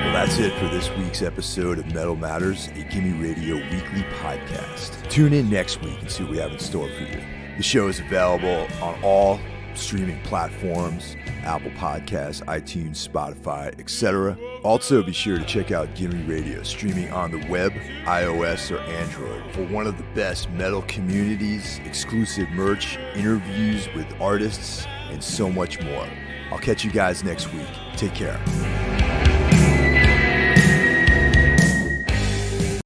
Well, that's it for this week's episode of Metal Matters, a Gimme Radio weekly podcast. Tune in next week and see what we have in store for you. The show is available on all streaming platforms, Apple Podcasts, iTunes, Spotify, etc. Also, be sure to check out Gimme Radio, streaming on the web, iOS, or Android, for one of the best metal communities, exclusive merch, interviews with artists, and so much more. I'll catch you guys next week. Take care.